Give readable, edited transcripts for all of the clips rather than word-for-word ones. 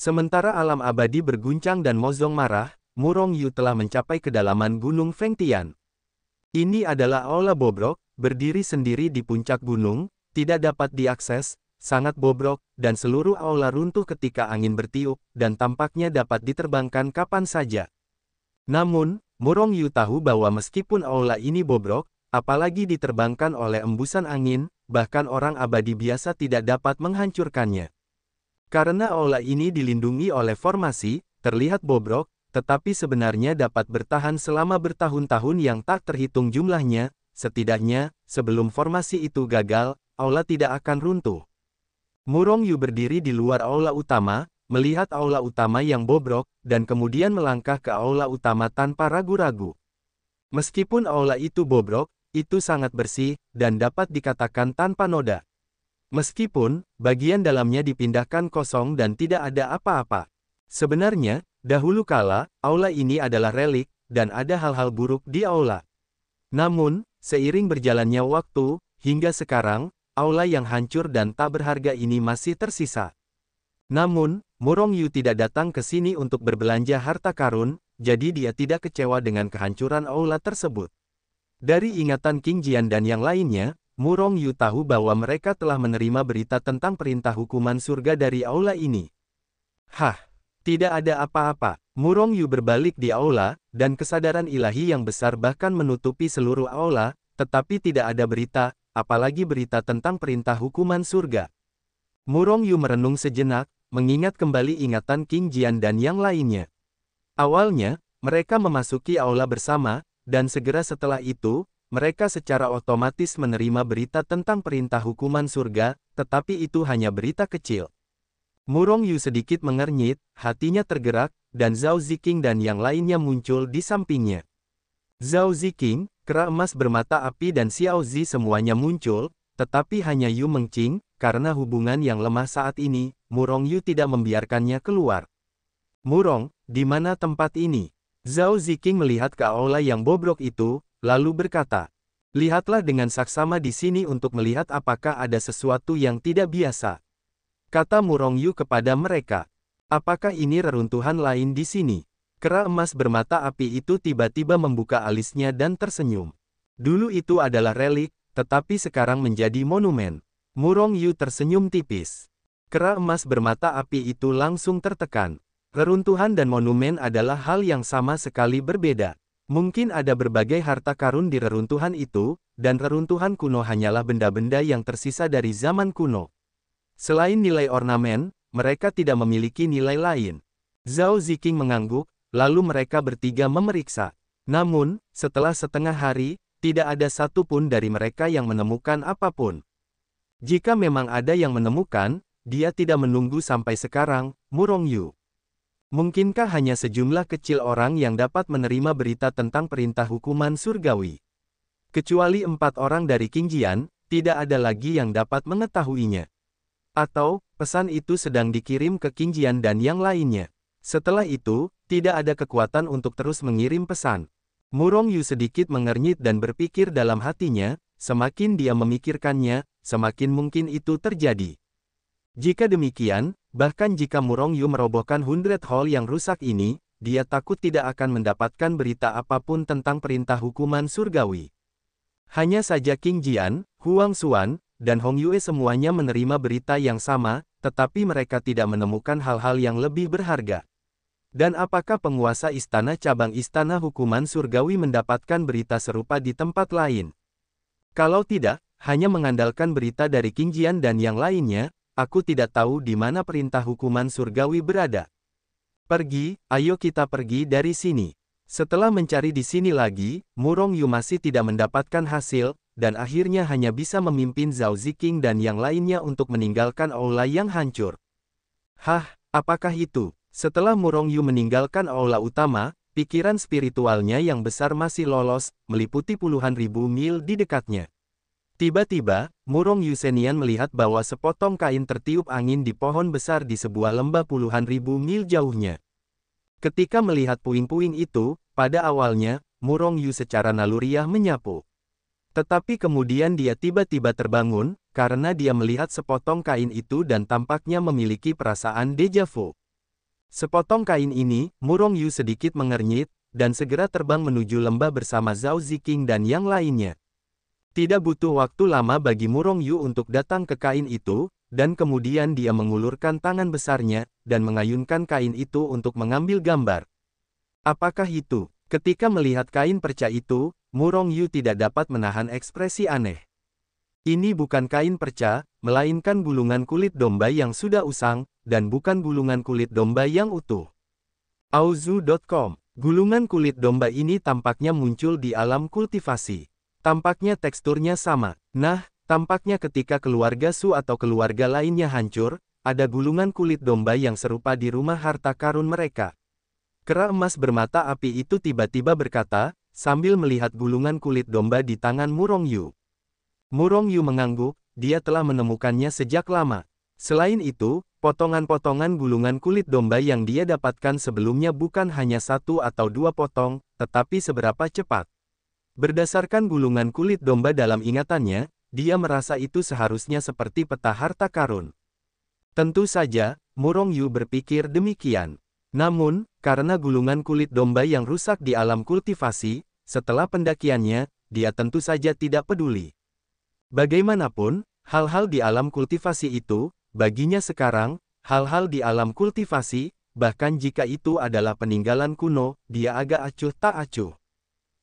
Sementara alam abadi berguncang dan Mozong marah, Murong Yu telah mencapai kedalaman Gunung Fengtian. Ini adalah aula bobrok, berdiri sendiri di puncak gunung, tidak dapat diakses, sangat bobrok, dan seluruh aula runtuh ketika angin bertiup, dan tampaknya dapat diterbangkan kapan saja. Namun, Murong Yu tahu bahwa meskipun aula ini bobrok, apalagi diterbangkan oleh embusan angin, bahkan orang abadi biasa tidak dapat menghancurkannya. Karena aula ini dilindungi oleh formasi, terlihat bobrok, tetapi sebenarnya dapat bertahan selama bertahun-tahun yang tak terhitung jumlahnya, setidaknya, sebelum formasi itu gagal, aula tidak akan runtuh. Murong Yu berdiri di luar aula utama, melihat aula utama yang bobrok, dan kemudian melangkah ke aula utama tanpa ragu-ragu. Meskipun aula itu bobrok, itu sangat bersih, dan dapat dikatakan tanpa noda. Meskipun, bagian dalamnya dipindahkan kosong dan tidak ada apa-apa. Sebenarnya, dahulu kala, aula ini adalah relik, dan ada hal-hal buruk di aula. Namun, seiring berjalannya waktu, hingga sekarang, aula yang hancur dan tak berharga ini masih tersisa. Namun, Murong Yu tidak datang ke sini untuk berbelanja harta karun, jadi dia tidak kecewa dengan kehancuran aula tersebut. Dari ingatan King Jian dan yang lainnya, Murong Yu tahu bahwa mereka telah menerima berita tentang perintah hukuman surga dari aula ini. Hah! Tidak ada apa-apa. Murong Yu berbalik di aula, dan kesadaran ilahi yang besar bahkan menutupi seluruh aula, tetapi tidak ada berita, apalagi berita tentang perintah hukuman surga. Murong Yu merenung sejenak, mengingat kembali ingatan King Jian dan yang lainnya. Awalnya, mereka memasuki aula bersama, dan segera setelah itu, mereka secara otomatis menerima berita tentang perintah hukuman surga, tetapi itu hanya berita kecil. Murong Yu sedikit mengernyit, hatinya tergerak, dan Zhao Ziqing dan yang lainnya muncul di sampingnya. Zhao Ziqing, kera emas bermata api dan Xiao Zi semuanya muncul, tetapi hanya Yu Mengqing, karena hubungan yang lemah saat ini, Murong Yu tidak membiarkannya keluar. Murong, di mana tempat ini? Zhao Ziqing melihat ke aula yang bobrok itu, lalu berkata, lihatlah dengan saksama di sini untuk melihat apakah ada sesuatu yang tidak biasa. Kata Murong Yu kepada mereka, apakah ini reruntuhan lain di sini? Kera emas bermata api itu tiba-tiba membuka alisnya dan tersenyum. Dulu itu adalah relik, tetapi sekarang menjadi monumen. Murong Yu tersenyum tipis. Kera emas bermata api itu langsung tertekan. Reruntuhan dan monumen adalah hal yang sama sekali berbeda. Mungkin ada berbagai harta karun di reruntuhan itu, dan reruntuhan kuno hanyalah benda-benda yang tersisa dari zaman kuno. Selain nilai ornamen, mereka tidak memiliki nilai lain. Zhao Ziqing mengangguk, lalu mereka bertiga memeriksa. Namun, setelah setengah hari, tidak ada satupun dari mereka yang menemukan apapun. Jika memang ada yang menemukan, dia tidak menunggu sampai sekarang, Murong Yu. Mungkinkah hanya sejumlah kecil orang yang dapat menerima berita tentang perintah hukuman surgawi? Kecuali 4 orang dari King Jian, tidak ada lagi yang dapat mengetahuinya. Atau, pesan itu sedang dikirim ke King Jian dan yang lainnya. Setelah itu, tidak ada kekuatan untuk terus mengirim pesan. Murong Yu sedikit mengernyit dan berpikir dalam hatinya, semakin dia memikirkannya, semakin mungkin itu terjadi. Jika demikian, bahkan jika Murong Yu merobohkan 100 Hall yang rusak ini, dia takut tidak akan mendapatkan berita apapun tentang perintah hukuman surgawi. Hanya saja King Jian, Huang Xuan, dan Hong Yue semuanya menerima berita yang sama, tetapi mereka tidak menemukan hal-hal yang lebih berharga. Dan apakah penguasa istana cabang istana hukuman surgawi mendapatkan berita serupa di tempat lain? Kalau tidak, hanya mengandalkan berita dari King Jian dan yang lainnya, aku tidak tahu di mana perintah hukuman surgawi berada. Pergi, ayo kita pergi dari sini. Setelah mencari di sini lagi, Murong Yu masih tidak mendapatkan hasil, dan akhirnya hanya bisa memimpin Zhao Ziqing dan yang lainnya untuk meninggalkan aula yang hancur. Hah, apakah itu? Setelah Murong Yu meninggalkan aula utama, pikiran spiritualnya yang besar masih lolos, meliputi puluhan ribu mil di dekatnya. Tiba-tiba, Murong Yu Senian melihat bahwa sepotong kain tertiup angin di pohon besar di sebuah lembah puluhan ribu mil jauhnya. Ketika melihat puing-puing itu, pada awalnya, Murong Yu secara naluriah menyapu. Tetapi kemudian dia tiba-tiba terbangun, karena dia melihat sepotong kain itu dan tampaknya memiliki perasaan deja vu. Sepotong kain ini, Murong Yu sedikit mengernyit, dan segera terbang menuju lembah bersama Zhao Ziqing dan yang lainnya. Tidak butuh waktu lama bagi Murong Yu untuk datang ke kain itu, dan kemudian dia mengulurkan tangan besarnya, dan mengayunkan kain itu untuk mengambil gambar. Apakah itu? Ketika melihat kain perca itu, Murong Yu tidak dapat menahan ekspresi aneh. Ini bukan kain perca, melainkan gulungan kulit domba yang sudah usang, dan bukan gulungan kulit domba yang utuh. Auzu.com. Gulungan kulit domba ini tampaknya muncul di alam kultivasi. Tampaknya teksturnya sama. Nah, tampaknya ketika keluarga Su atau keluarga lainnya hancur, ada gulungan kulit domba yang serupa di rumah harta karun mereka. Kera emas bermata api itu tiba-tiba berkata, sambil melihat gulungan kulit domba di tangan Murong Yu. Murong Yu mengangguk, dia telah menemukannya sejak lama. Selain itu, potongan-potongan gulungan kulit domba yang dia dapatkan sebelumnya bukan hanya 1 atau 2 potong, tetapi seberapa cepat. Berdasarkan gulungan kulit domba dalam ingatannya, dia merasa itu seharusnya seperti peta harta karun. Tentu saja, Murong Yu berpikir demikian. Namun, karena gulungan kulit domba yang rusak di alam kultivasi, setelah pendakiannya, dia tentu saja tidak peduli. Bagaimanapun, hal-hal di alam kultivasi itu, baginya sekarang, hal-hal di alam kultivasi, bahkan jika itu adalah peninggalan kuno, dia agak acuh tak acuh.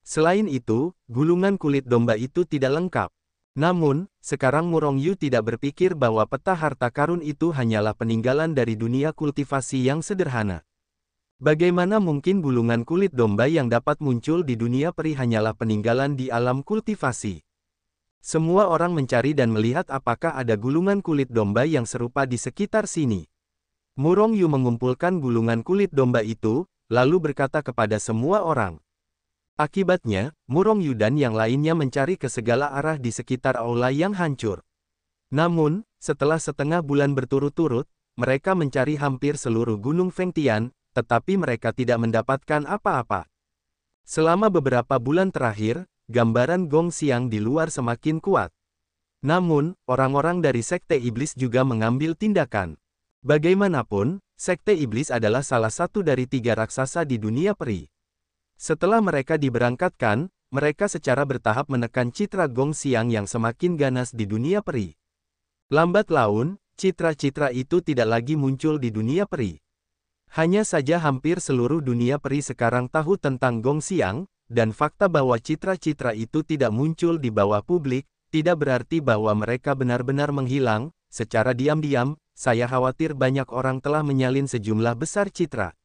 Selain itu, gulungan kulit domba itu tidak lengkap. Namun, sekarang Murong Yu tidak berpikir bahwa peta harta karun itu hanyalah peninggalan dari dunia kultivasi yang sederhana. Bagaimana mungkin gulungan kulit domba yang dapat muncul di dunia peri hanyalah peninggalan di alam kultivasi? Semua orang mencari dan melihat apakah ada gulungan kulit domba yang serupa di sekitar sini. Murong Yu mengumpulkan gulungan kulit domba itu, lalu berkata kepada semua orang. Akibatnya, Murong Yu dan yang lainnya mencari ke segala arah di sekitar aula yang hancur. Namun, setelah setengah bulan berturut-turut, mereka mencari hampir seluruh Gunung Fengtian, tetapi mereka tidak mendapatkan apa-apa. Selama beberapa bulan terakhir, gambaran Gong Xiang di luar semakin kuat. Namun, orang-orang dari Sekte Iblis juga mengambil tindakan. Bagaimanapun, Sekte Iblis adalah salah satu dari 3 raksasa di dunia peri. Setelah mereka diberangkatkan, mereka secara bertahap menekan citra Gong Xiang yang semakin ganas di dunia peri. Lambat laun, citra-citra itu tidak lagi muncul di dunia peri. Hanya saja hampir seluruh dunia peri sekarang tahu tentang Gong Xiang, dan fakta bahwa citra-citra itu tidak muncul di bawah publik, tidak berarti bahwa mereka benar-benar menghilang. Secara diam-diam, saya khawatir banyak orang telah menyalin sejumlah besar citra.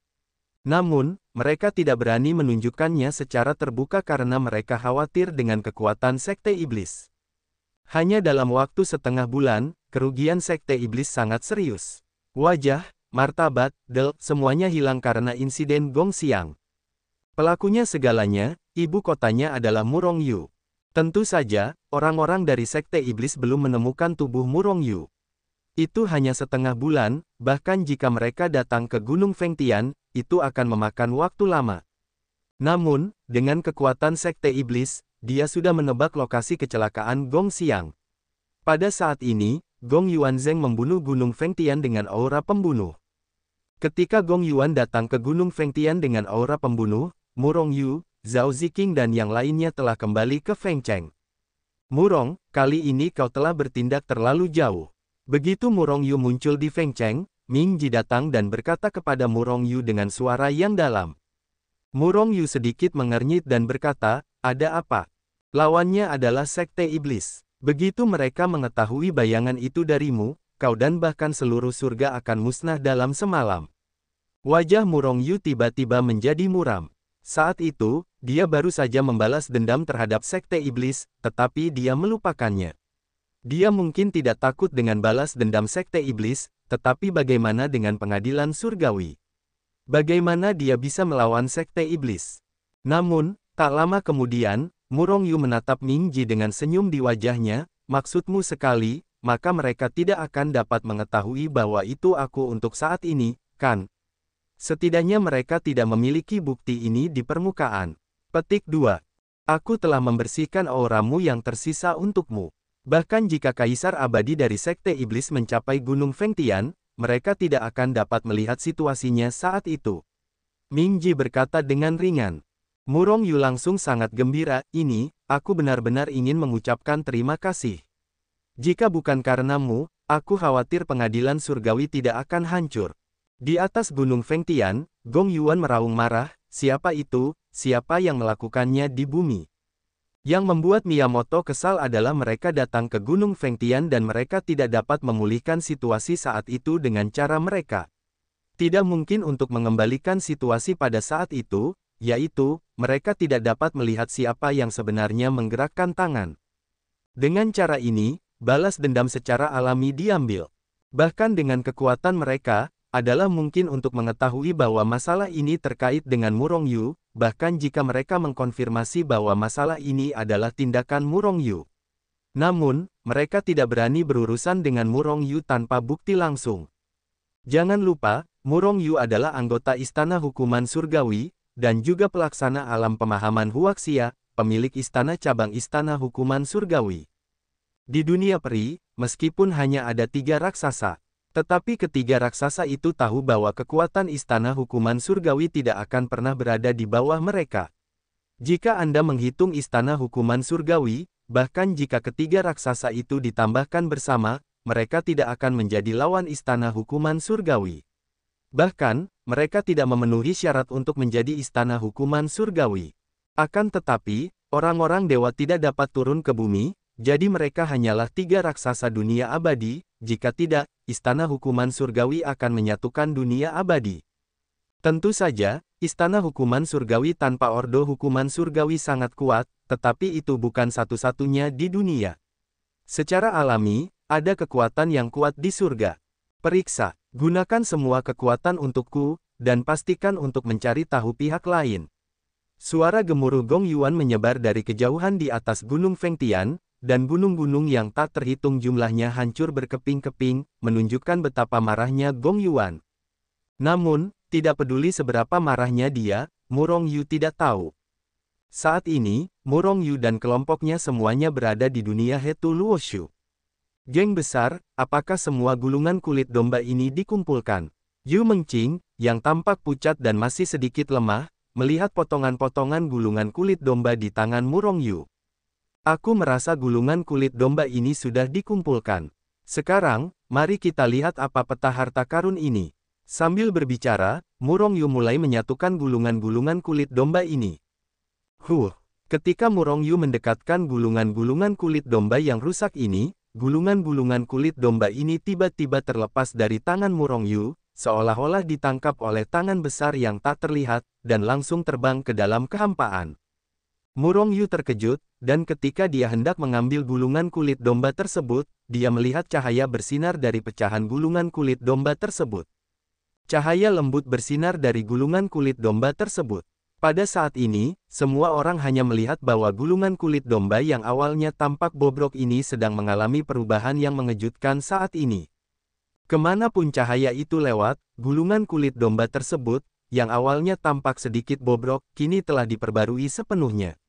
Namun, mereka tidak berani menunjukkannya secara terbuka karena mereka khawatir dengan kekuatan Sekte Iblis. Hanya dalam waktu setengah bulan, kerugian Sekte Iblis sangat serius. Wajah, martabat, semuanya hilang karena insiden Gong Xiang. Pelakunya segalanya, ibu kotanya adalah Murong Yu. Tentu saja, orang-orang dari Sekte Iblis belum menemukan tubuh Murong Yu. Itu hanya setengah bulan, bahkan jika mereka datang ke Gunung Fengtian, itu akan memakan waktu lama. Namun, dengan kekuatan Sekte Iblis, dia sudah menebak lokasi kecelakaan Gong Xiang. Pada saat ini, Gong Yuanzheng membunuh Gunung Fengtian dengan aura pembunuh. Ketika Gong Yuan datang ke Gunung Fengtian dengan aura pembunuh, Murong Yu, Zhao Ziqing dan yang lainnya telah kembali ke Fengcheng. Murong, kali ini kau telah bertindak terlalu jauh. Begitu Murong Yu muncul di Fengcheng, Ming Ji datang dan berkata kepada Murong Yu dengan suara yang dalam. Murong Yu sedikit mengernyit dan berkata, ada apa? Lawannya adalah Sekte Iblis. Begitu mereka mengetahui bayangan itu darimu, kau dan bahkan seluruh surga akan musnah dalam semalam. Wajah Murong Yu tiba-tiba menjadi muram. Saat itu, dia baru saja membalas dendam terhadap Sekte Iblis, tetapi dia melupakannya. Dia mungkin tidak takut dengan balas dendam Sekte Iblis, tetapi bagaimana dengan pengadilan surgawi? Bagaimana dia bisa melawan Sekte Iblis? Namun, tak lama kemudian, Murong Yu menatap Ming Ji dengan senyum di wajahnya, maksudmu sekali, maka mereka tidak akan dapat mengetahui bahwa itu aku untuk saat ini, kan? Setidaknya mereka tidak memiliki bukti ini di permukaan. Petik 2. Aku telah membersihkan auramu yang tersisa untukmu. Bahkan jika Kaisar Abadi dari Sekte Iblis mencapai Gunung Fengtian, mereka tidak akan dapat melihat situasinya saat itu. Ming Ji berkata dengan ringan. Murong Yu langsung sangat gembira, aku benar-benar ingin mengucapkan terima kasih. Jika bukan karenamu, aku khawatir pengadilan surgawi tidak akan hancur. Di atas Gunung Fengtian, Gong Yuan meraung marah, siapa itu, siapa yang melakukannya di bumi? Yang membuat Miyamoto kesal adalah mereka datang ke Gunung Fengtian dan mereka tidak dapat memulihkan situasi saat itu dengan cara mereka. Tidak mungkin untuk mengembalikan situasi pada saat itu, yaitu, mereka tidak dapat melihat siapa yang sebenarnya menggerakkan tangan. Dengan cara ini, balas dendam secara alami diambil. Bahkan dengan kekuatan mereka, adalah mungkin untuk mengetahui bahwa masalah ini terkait dengan Murong Yu, bahkan jika mereka mengkonfirmasi bahwa masalah ini adalah tindakan Murong Yu. Namun, mereka tidak berani berurusan dengan Murong Yu tanpa bukti langsung. Jangan lupa, Murong Yu adalah anggota Istana Hukuman Surgawi, dan juga pelaksana alam pemahaman Huaxia, pemilik istana cabang Istana Hukuman Surgawi. Di dunia peri, meskipun hanya ada 3 raksasa, tetapi ketiga raksasa itu tahu bahwa kekuatan Istana Hukuman Surgawi tidak akan pernah berada di bawah mereka. Jika Anda menghitung Istana Hukuman Surgawi, bahkan jika ketiga raksasa itu ditambahkan bersama, mereka tidak akan menjadi lawan Istana Hukuman Surgawi. Bahkan, mereka tidak memenuhi syarat untuk menjadi Istana Hukuman Surgawi. Akan tetapi, orang-orang dewa tidak dapat turun ke bumi, jadi mereka hanyalah 3 raksasa dunia abadi, jika tidak, Istana Hukuman Surgawi akan menyatukan dunia abadi. Tentu saja, Istana Hukuman Surgawi tanpa Ordo Hukuman Surgawi sangat kuat, tetapi itu bukan satu-satunya di dunia. Secara alami, ada kekuatan yang kuat di surga. Periksa, gunakan semua kekuatan untukku, dan pastikan untuk mencari tahu pihak lain. Suara gemuruh Gong Yuan menyebar dari kejauhan di atas Gunung Fengtian, dan gunung-gunung yang tak terhitung jumlahnya hancur berkeping-keping, menunjukkan betapa marahnya Gong Yuan. Namun, tidak peduli seberapa marahnya dia, Murong Yu tidak tahu. Saat ini, Murong Yu dan kelompoknya semuanya berada di dunia Hetu Luoshu. Geng besar, apakah semua gulungan kulit domba ini dikumpulkan? Yu Mengqing, yang tampak pucat dan masih sedikit lemah, melihat potongan-potongan gulungan kulit domba di tangan Murong Yu. Aku merasa gulungan kulit domba ini sudah dikumpulkan. Sekarang, mari kita lihat apa peta harta karun ini. Sambil berbicara, Murong Yu mulai menyatukan gulungan-gulungan kulit domba ini. Ketika Murong Yu mendekatkan gulungan-gulungan kulit domba yang rusak ini, gulungan-gulungan kulit domba ini tiba-tiba terlepas dari tangan Murong Yu, seolah-olah ditangkap oleh tangan besar yang tak terlihat, dan langsung terbang ke dalam kehampaan. Murong Yu terkejut, dan ketika dia hendak mengambil gulungan kulit domba tersebut, dia melihat cahaya bersinar dari pecahan gulungan kulit domba tersebut. Cahaya lembut bersinar dari gulungan kulit domba tersebut. Pada saat ini, semua orang hanya melihat bahwa gulungan kulit domba yang awalnya tampak bobrok ini sedang mengalami perubahan yang mengejutkan saat ini. Kemanapun cahaya itu lewat, gulungan kulit domba tersebut, yang awalnya tampak sedikit bobrok, kini telah diperbarui sepenuhnya.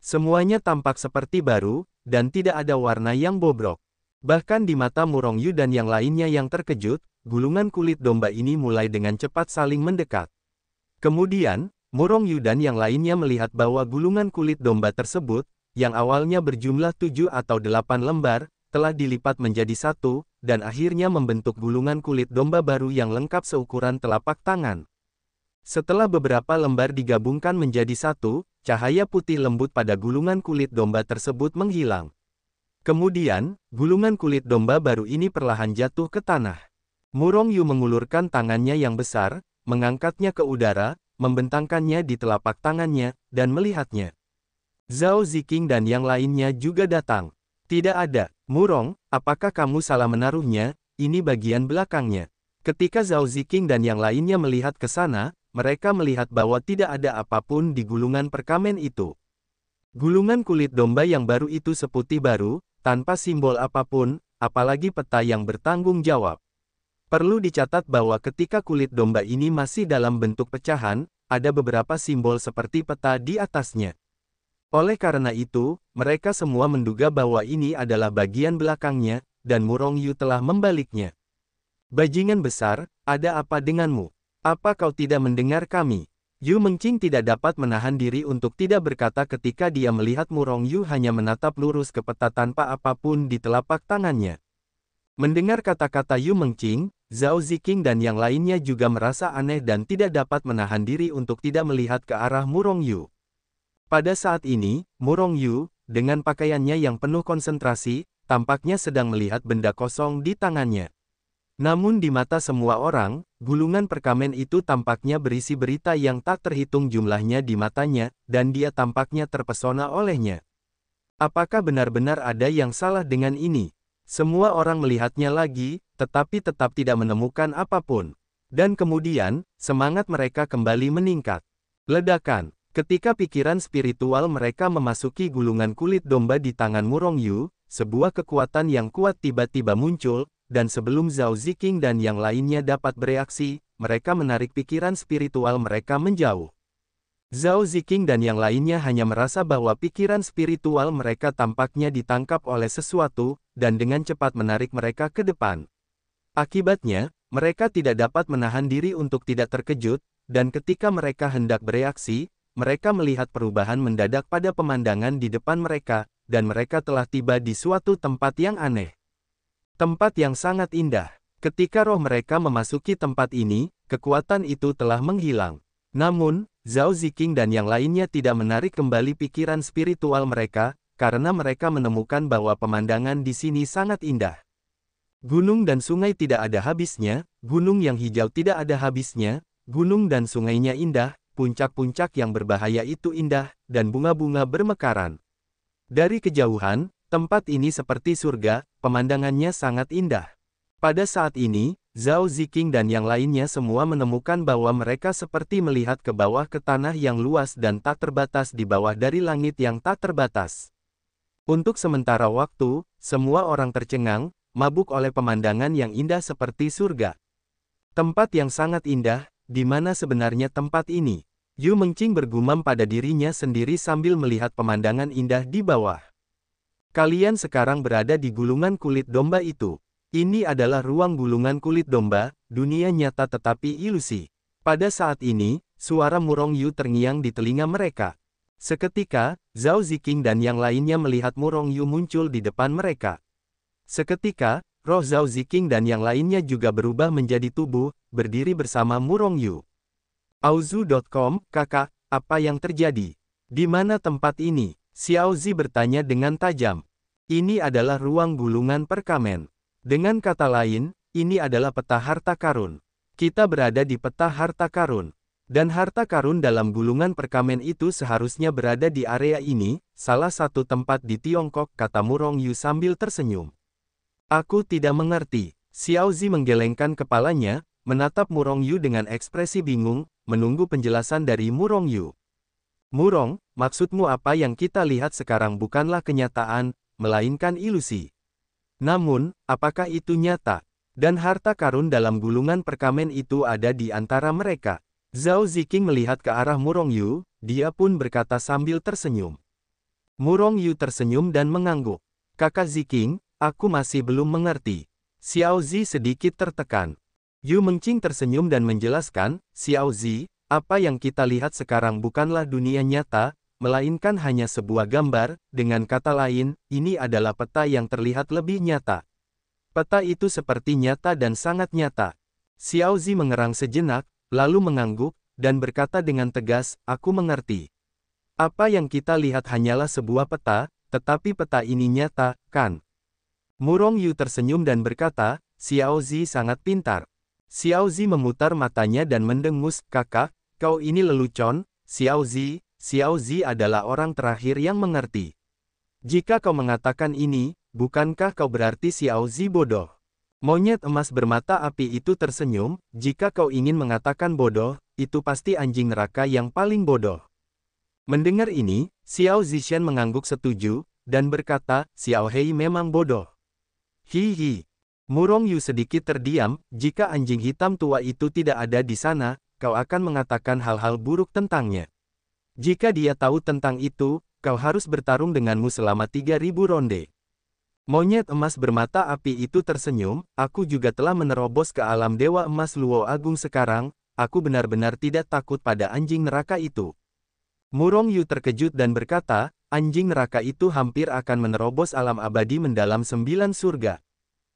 Semuanya tampak seperti baru, dan tidak ada warna yang bobrok. Bahkan di mata Murong Yu dan yang lainnya yang terkejut, gulungan kulit domba ini mulai dengan cepat saling mendekat. Kemudian, Murong Yu dan yang lainnya melihat bahwa gulungan kulit domba tersebut, yang awalnya berjumlah 7 atau 8 lembar, telah dilipat menjadi 1, dan akhirnya membentuk gulungan kulit domba baru yang lengkap seukuran telapak tangan. Setelah beberapa lembar digabungkan menjadi 1, cahaya putih lembut pada gulungan kulit domba tersebut menghilang. Kemudian, gulungan kulit domba baru ini perlahan jatuh ke tanah. Murong Yu mengulurkan tangannya yang besar, mengangkatnya ke udara, membentangkannya di telapak tangannya, dan melihatnya. Zhao Ziqing dan yang lainnya juga datang. Tidak ada. Murong, apakah kamu salah menaruhnya? Ini bagian belakangnya. Ketika Zhao Ziqing dan yang lainnya melihat ke sana, mereka melihat bahwa tidak ada apapun di gulungan perkamen itu. Gulungan kulit domba yang baru itu seputih baru, tanpa simbol apapun, apalagi peta yang bertanggung jawab. Perlu dicatat bahwa ketika kulit domba ini masih dalam bentuk pecahan, ada beberapa simbol seperti peta di atasnya. Oleh karena itu, mereka semua menduga bahwa ini adalah bagian belakangnya, dan Murong Yu telah membaliknya. Bajingan besar, ada apa denganmu? Apa kau tidak mendengar kami? Yu Mengqing tidak dapat menahan diri untuk tidak berkata ketika dia melihat Murong Yu hanya menatap lurus ke peta tanpa apapun di telapak tangannya. Mendengar kata-kata Yu Mengqing, Zhao Ziqing dan yang lainnya juga merasa aneh dan tidak dapat menahan diri untuk tidak melihat ke arah Murong Yu. Pada saat ini, Murong Yu, dengan pakaiannya yang penuh konsentrasi, tampaknya sedang melihat benda kosong di tangannya. Namun di mata semua orang, gulungan perkamen itu tampaknya berisi berita yang tak terhitung jumlahnya di matanya, dan dia tampaknya terpesona olehnya. Apakah benar-benar ada yang salah dengan ini? Semua orang melihatnya lagi, tetapi tetap tidak menemukan apapun. Dan kemudian, semangat mereka kembali meningkat. Ledakan. Ketika pikiran spiritual mereka memasuki gulungan kulit domba di tangan Murong Yu, sebuah kekuatan yang kuat tiba-tiba muncul, dan sebelum Zhao Ziqing dan yang lainnya dapat bereaksi, mereka menarik pikiran spiritual mereka menjauh. Zhao Ziqing dan yang lainnya hanya merasa bahwa pikiran spiritual mereka tampaknya ditangkap oleh sesuatu, dan dengan cepat menarik mereka ke depan. Akibatnya, mereka tidak dapat menahan diri untuk tidak terkejut, dan ketika mereka hendak bereaksi, mereka melihat perubahan mendadak pada pemandangan di depan mereka, dan mereka telah tiba di suatu tempat yang aneh. Tempat yang sangat indah. Ketika roh mereka memasuki tempat ini, kekuatan itu telah menghilang. Namun, Zhao Ziqing dan yang lainnya tidak menarik kembali pikiran spiritual mereka, karena mereka menemukan bahwa pemandangan di sini sangat indah. Gunung dan sungai tidak ada habisnya, gunung yang hijau tidak ada habisnya, gunung dan sungainya indah, puncak-puncak yang berbahaya itu indah, dan bunga-bunga bermekaran. Dari kejauhan, tempat ini seperti surga, pemandangannya sangat indah. Pada saat ini, Zhao Ziqing dan yang lainnya semua menemukan bahwa mereka seperti melihat ke bawah ke tanah yang luas dan tak terbatas di bawah dari langit yang tak terbatas. Untuk sementara waktu, semua orang tercengang, mabuk oleh pemandangan yang indah seperti surga. Tempat yang sangat indah, di mana sebenarnya tempat ini? Yu Mengqing bergumam pada dirinya sendiri sambil melihat pemandangan indah di bawah. Kalian sekarang berada di gulungan kulit domba itu. Ini adalah ruang gulungan kulit domba, dunia nyata tetapi ilusi. Pada saat ini, suara Murong Yu terngiang di telinga mereka. Seketika, Zhao Ziqing dan yang lainnya melihat Murong Yu muncul di depan mereka. Seketika, roh Zhao Ziqing dan yang lainnya juga berubah menjadi tubuh, berdiri bersama Murong Yu. Auzu.com, kakak, apa yang terjadi? Di mana tempat ini? Xiao Zi bertanya dengan tajam. Ini adalah ruang gulungan perkamen. Dengan kata lain, ini adalah peta harta karun. Kita berada di peta harta karun. Dan harta karun dalam gulungan perkamen itu seharusnya berada di area ini, salah satu tempat di Tiongkok, kata Murong Yu sambil tersenyum. Aku tidak mengerti. Xiao Zi menggelengkan kepalanya, menatap Murong Yu dengan ekspresi bingung, menunggu penjelasan dari Murong Yu. Murong, maksudmu apa yang kita lihat sekarang bukanlah kenyataan, melainkan ilusi. Namun, apakah itu nyata? Dan harta karun dalam gulungan perkamen itu ada di antara mereka. Zhao Ziqing melihat ke arah Murong Yu, dia pun berkata sambil tersenyum. Murong Yu tersenyum dan mengangguk. Kakak Ziqing, aku masih belum mengerti. Xiao Zi sedikit tertekan. Yu Mengqing tersenyum dan menjelaskan, Xiao Zi, apa yang kita lihat sekarang bukanlah dunia nyata, melainkan hanya sebuah gambar, dengan kata lain, ini adalah peta yang terlihat lebih nyata. Peta itu seperti nyata dan sangat nyata. Xiao Zi mengerang sejenak, lalu mengangguk, dan berkata dengan tegas, aku mengerti. Apa yang kita lihat hanyalah sebuah peta, tetapi peta ini nyata, kan? Murong Yu tersenyum dan berkata, Xiao Zi sangat pintar. Xiao Zi memutar matanya dan mendengus, kakak, kau ini lelucon, Xiao Zi adalah orang terakhir yang mengerti. Jika kau mengatakan ini, bukankah kau berarti Xiao Zi bodoh? Monyet emas bermata api itu tersenyum, jika kau ingin mengatakan bodoh, itu pasti anjing neraka yang paling bodoh. Mendengar ini, Xiao Zishan mengangguk setuju, dan berkata, Xiao Hei memang bodoh. Hihi. Murong Yu sedikit terdiam, jika anjing hitam tua itu tidak ada di sana, kau akan mengatakan hal-hal buruk tentangnya. Jika dia tahu tentang itu, kau harus bertarung denganmu selama 3000 ronde. Monyet emas bermata api itu tersenyum, aku juga telah menerobos ke alam Dewa Emas Luo Agung sekarang, aku benar-benar tidak takut pada anjing neraka itu. Murong Yu terkejut dan berkata, anjing neraka itu hampir akan menerobos alam abadi mendalam 9 surga.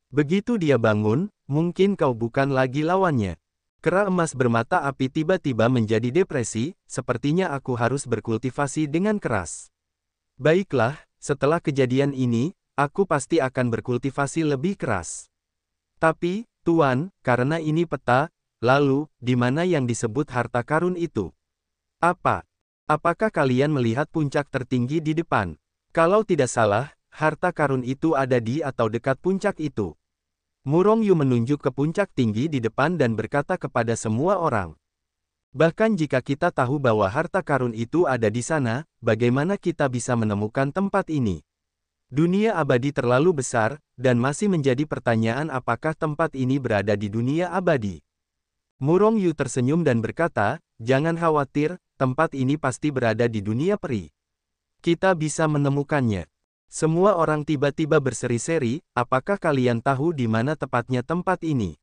Begitu dia bangun, mungkin kau bukan lagi lawannya. Kera emas bermata api tiba-tiba menjadi depresi, sepertinya aku harus berkultivasi dengan keras. Baiklah, setelah kejadian ini, aku pasti akan berkultivasi lebih keras. Tapi, Tuan, karena ini peta, lalu, di mana yang disebut harta karun itu? Apa? Apakah kalian melihat puncak tertinggi di depan? Kalau tidak salah, harta karun itu ada di atau dekat puncak itu. Murong Yu menunjuk ke puncak tinggi di depan dan berkata kepada semua orang. Bahkan jika kita tahu bahwa harta karun itu ada di sana, bagaimana kita bisa menemukan tempat ini? Dunia abadi terlalu besar, dan masih menjadi pertanyaan apakah tempat ini berada di dunia abadi. Murong Yu tersenyum dan berkata, jangan khawatir, tempat ini pasti berada di dunia peri. Kita bisa menemukannya. Semua orang tiba-tiba berseri-seri, apakah kalian tahu di mana tepatnya tempat ini?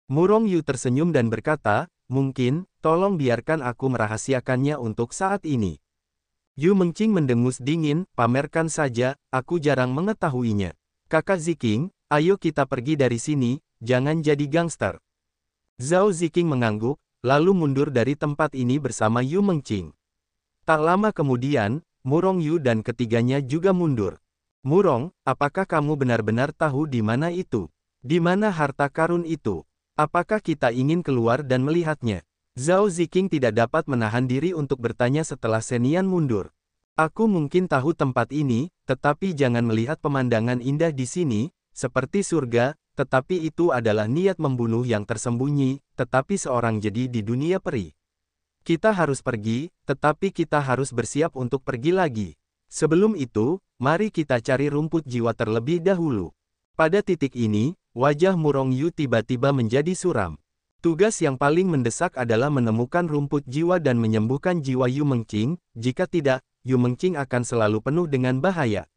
Murong Yu tersenyum dan berkata, mungkin, tolong biarkan aku merahasiakannya untuk saat ini. Yu Mengqing mendengus dingin, pamerkan saja, aku jarang mengetahuinya. Kakak Ziking, ayo kita pergi dari sini, jangan jadi gangster. Zhao Ziking mengangguk, lalu mundur dari tempat ini bersama Yu Mengqing. Tak lama kemudian, Murong Yu dan ketiganya juga mundur. Murong, apakah kamu benar-benar tahu di mana itu? Di mana harta karun itu? Apakah kita ingin keluar dan melihatnya? Zhao Ziking tidak dapat menahan diri untuk bertanya setelah Senian mundur. Aku mungkin tahu tempat ini, tetapi jangan melihat pemandangan indah di sini, seperti surga, tetapi itu adalah niat membunuh yang tersembunyi, tetapi seorang jadi di dunia peri. Kita harus pergi, tetapi kita harus bersiap untuk pergi lagi. Sebelum itu, mari kita cari rumput jiwa terlebih dahulu. Pada titik ini, wajah Murong Yu tiba-tiba menjadi suram. Tugas yang paling mendesak adalah menemukan rumput jiwa dan menyembuhkan jiwa Yu Mengqing, jika tidak, Yu Mengqing akan selalu penuh dengan bahaya.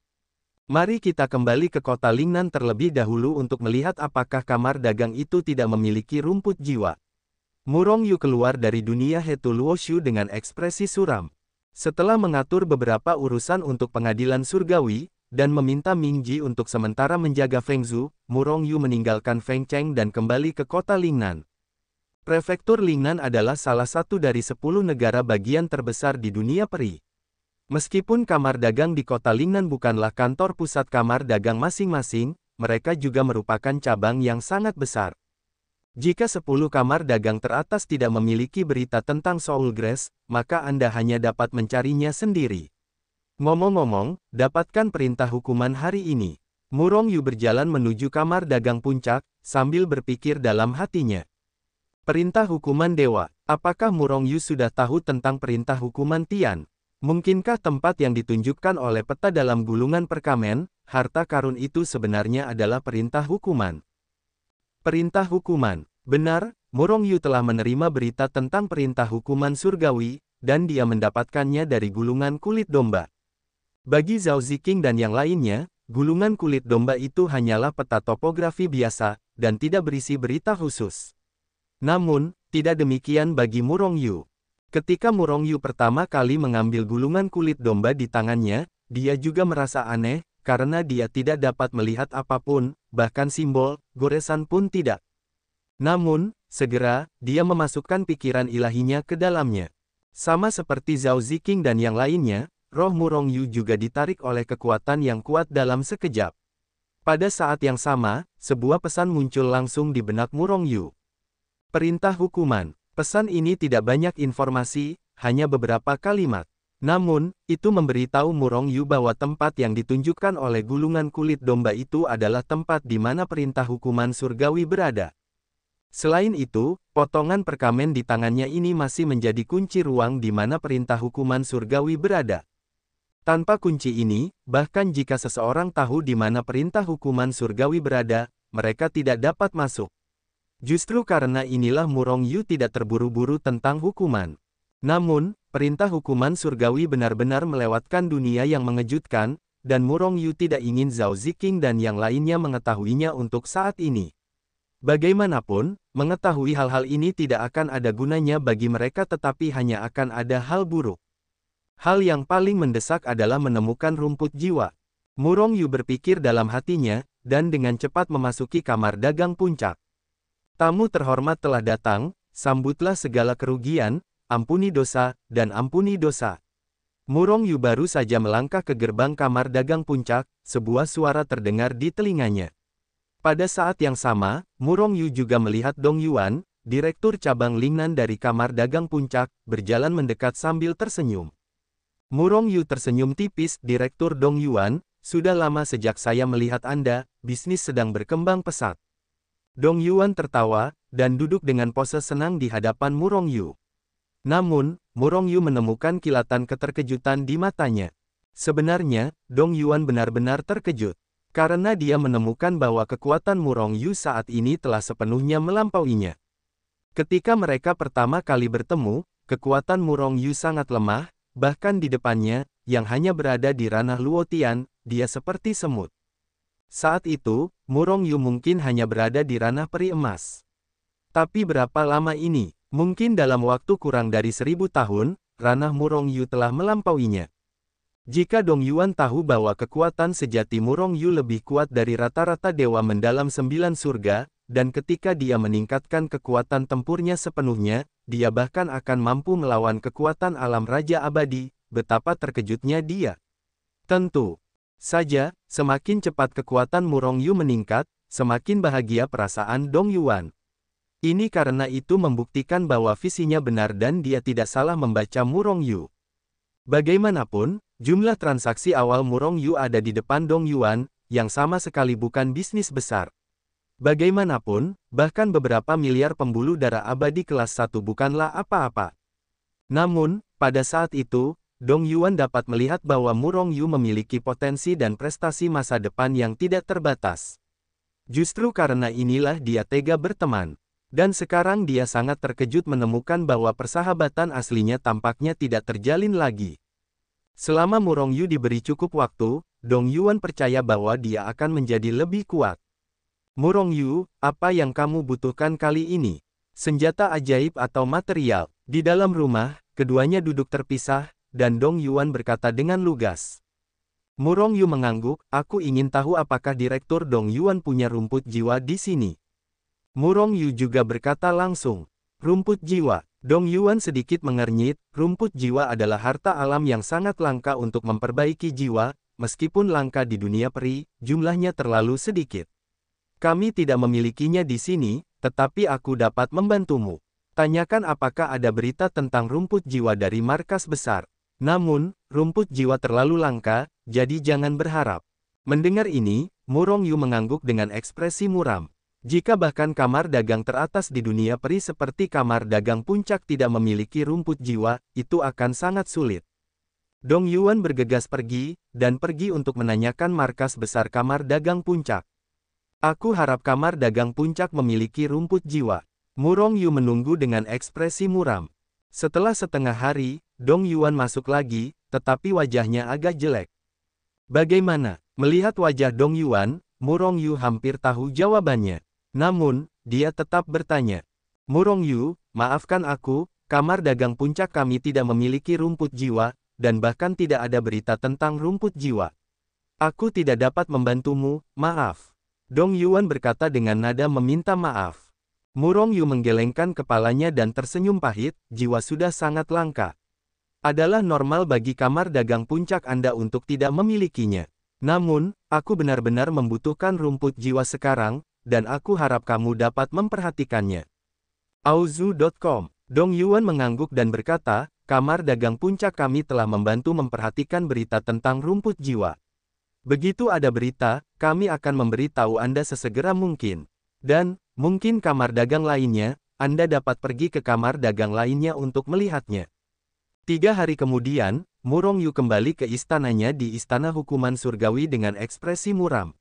Mari kita kembali ke kota Lingnan terlebih dahulu untuk melihat apakah kamar dagang itu tidak memiliki rumput jiwa. Murong Yu keluar dari dunia Hetu Luoshu dengan ekspresi suram. Setelah mengatur beberapa urusan untuk pengadilan surgawi, dan meminta Ming Ji untuk sementara menjaga Feng Zhu, Murong Yu meninggalkan Feng Cheng dan kembali ke kota Lingnan. Prefektur Lingnan adalah salah satu dari 10 negara bagian terbesar di dunia peri. Meskipun kamar dagang di kota Lingnan bukanlah kantor pusat kamar dagang masing-masing, mereka juga merupakan cabang yang sangat besar. Jika 10 kamar dagang teratas tidak memiliki berita tentang Soul Grace, maka Anda hanya dapat mencarinya sendiri. Ngomong-ngomong, dapatkan perintah hukuman hari ini. Murong Yu berjalan menuju kamar dagang puncak, sambil berpikir dalam hatinya. Perintah hukuman dewa, apakah Murong Yu sudah tahu tentang perintah hukuman Tian? Mungkinkah tempat yang ditunjukkan oleh peta dalam gulungan perkamen, harta karun itu sebenarnya adalah perintah hukuman? Perintah hukuman. Benar, Murong Yu telah menerima berita tentang perintah hukuman surgawi, dan dia mendapatkannya dari gulungan kulit domba. Bagi Zhao Ziking dan yang lainnya, gulungan kulit domba itu hanyalah peta topografi biasa, dan tidak berisi berita khusus. Namun, tidak demikian bagi Murong Yu. Ketika Murong Yu pertama kali mengambil gulungan kulit domba di tangannya, dia juga merasa aneh, karena dia tidak dapat melihat apapun, bahkan simbol, goresan pun tidak. Namun, segera, dia memasukkan pikiran ilahinya ke dalamnya. Sama seperti Zhao Ziking dan yang lainnya, roh Murong Yu juga ditarik oleh kekuatan yang kuat dalam sekejap. Pada saat yang sama, sebuah pesan muncul langsung di benak Murong Yu. Perintah hukuman. Pesan ini tidak banyak informasi, hanya beberapa kalimat. Namun, itu memberitahu Murong Yu bahwa tempat yang ditunjukkan oleh gulungan kulit domba itu adalah tempat di mana perintah hukuman surgawi berada. Selain itu, potongan perkamen di tangannya ini masih menjadi kunci ruang di mana perintah hukuman surgawi berada. Tanpa kunci ini, bahkan jika seseorang tahu di mana perintah hukuman surgawi berada, mereka tidak dapat masuk. Justru karena inilah Murong Yu tidak terburu-buru tentang hukuman. Namun, perintah hukuman surgawi benar-benar melewatkan dunia yang mengejutkan, dan Murong Yu tidak ingin Zhao Ziqing dan yang lainnya mengetahuinya untuk saat ini. Bagaimanapun, mengetahui hal-hal ini tidak akan ada gunanya bagi mereka tetapi hanya akan ada hal buruk. Hal yang paling mendesak adalah menemukan rumput jiwa. Murong Yu berpikir dalam hatinya, dan dengan cepat memasuki kamar dagang puncak. Tamu terhormat telah datang, sambutlah segala kerugian, ampuni dosa, dan ampuni dosa. Murong Yu baru saja melangkah ke gerbang kamar dagang puncak, sebuah suara terdengar di telinganya. Pada saat yang sama, Murong Yu juga melihat Dong Yuan, direktur cabang Lingnan dari kamar dagang puncak, berjalan mendekat sambil tersenyum. Murong Yu tersenyum tipis, Direktur Dong Yuan, sudah lama sejak saya melihat Anda, bisnis sedang berkembang pesat. Dong Yuan tertawa, dan duduk dengan pose senang di hadapan Murong Yu. Namun, Murong Yu menemukan kilatan keterkejutan di matanya. Sebenarnya, Dong Yuan benar-benar terkejut. Karena dia menemukan bahwa kekuatan Murong Yu saat ini telah sepenuhnya melampauinya. Ketika mereka pertama kali bertemu, kekuatan Murong Yu sangat lemah, bahkan di depannya, yang hanya berada di ranah Luotian, dia seperti semut. Saat itu, Murong Yu mungkin hanya berada di ranah peri emas. Tapi berapa lama ini? Mungkin dalam waktu kurang dari 1000 tahun, ranah Murong Yu telah melampauinya. Jika Dong Yuan tahu bahwa kekuatan sejati Murong Yu lebih kuat dari rata-rata dewa mendalam 9 surga, dan ketika dia meningkatkan kekuatan tempurnya sepenuhnya, dia bahkan akan mampu melawan kekuatan alam Raja Abadi, betapa terkejutnya dia. Tentu saja, semakin cepat kekuatan Murong Yu meningkat, semakin bahagia perasaan Dong Yuan. Ini karena itu membuktikan bahwa visinya benar dan dia tidak salah membaca Murong Yu. Bagaimanapun, jumlah transaksi awal Murong Yu ada di depan Dong Yuan, yang sama sekali bukan bisnis besar. Bagaimanapun, bahkan beberapa miliar pembuluh darah abadi kelas 1 bukanlah apa-apa. Namun, pada saat itu, Dong Yuan dapat melihat bahwa Murong Yu memiliki potensi dan prestasi masa depan yang tidak terbatas. Justru karena inilah dia tega berteman. Dan sekarang dia sangat terkejut menemukan bahwa persahabatan aslinya tampaknya tidak terjalin lagi. Selama Murong Yu diberi cukup waktu, Dong Yuan percaya bahwa dia akan menjadi lebih kuat. Murong Yu, apa yang kamu butuhkan kali ini? Senjata ajaib atau material? Di dalam rumah, keduanya duduk terpisah, dan Dong Yuan berkata dengan lugas. Murong Yu mengangguk, aku ingin tahu apakah Direktur Dong Yuan punya rumput jiwa di sini. Murong Yu juga berkata langsung, rumput jiwa. Dong Yuan sedikit mengernyit, rumput jiwa adalah harta alam yang sangat langka untuk memperbaiki jiwa, meskipun langka di dunia peri, jumlahnya terlalu sedikit. Kami tidak memilikinya di sini, tetapi aku dapat membantumu. Tanyakan apakah ada berita tentang rumput jiwa dari markas besar. Namun, rumput jiwa terlalu langka, jadi jangan berharap. Mendengar ini, Murong Yu mengangguk dengan ekspresi muram. Jika bahkan kamar dagang teratas di dunia peri seperti kamar dagang puncak tidak memiliki rumput jiwa, itu akan sangat sulit. Dong Yuan bergegas pergi, dan pergi untuk menanyakan markas besar kamar dagang puncak. Aku harap kamar dagang puncak memiliki rumput jiwa. Murong Yu menunggu dengan ekspresi muram. Setelah setengah hari, Dong Yuan masuk lagi, tetapi wajahnya agak jelek. Bagaimana? Melihat wajah Dong Yuan, Murong Yu hampir tahu jawabannya. Namun, dia tetap bertanya. Murong Yu, maafkan aku, kamar dagang puncak kami tidak memiliki rumput jiwa, dan bahkan tidak ada berita tentang rumput jiwa. Aku tidak dapat membantumu, maaf. Dong Yuan berkata dengan nada meminta maaf. Murong Yu menggelengkan kepalanya dan tersenyum pahit, jiwa sudah sangat langka. Adalah normal bagi kamar dagang puncak Anda untuk tidak memilikinya. Namun, aku benar-benar membutuhkan rumput jiwa sekarang, dan aku harap kamu dapat memperhatikannya. Auzu.com. Dong Yuan mengangguk dan berkata, kamar dagang puncak kami telah membantu memperhatikan berita tentang rumput jiwa. Begitu ada berita, kami akan memberitahu Anda sesegera mungkin. Dan, mungkin kamar dagang lainnya, Anda dapat pergi ke kamar dagang lainnya untuk melihatnya. 3 hari kemudian, Murong Yu kembali ke istananya di Istana Hukuman Surgawi dengan ekspresi muram.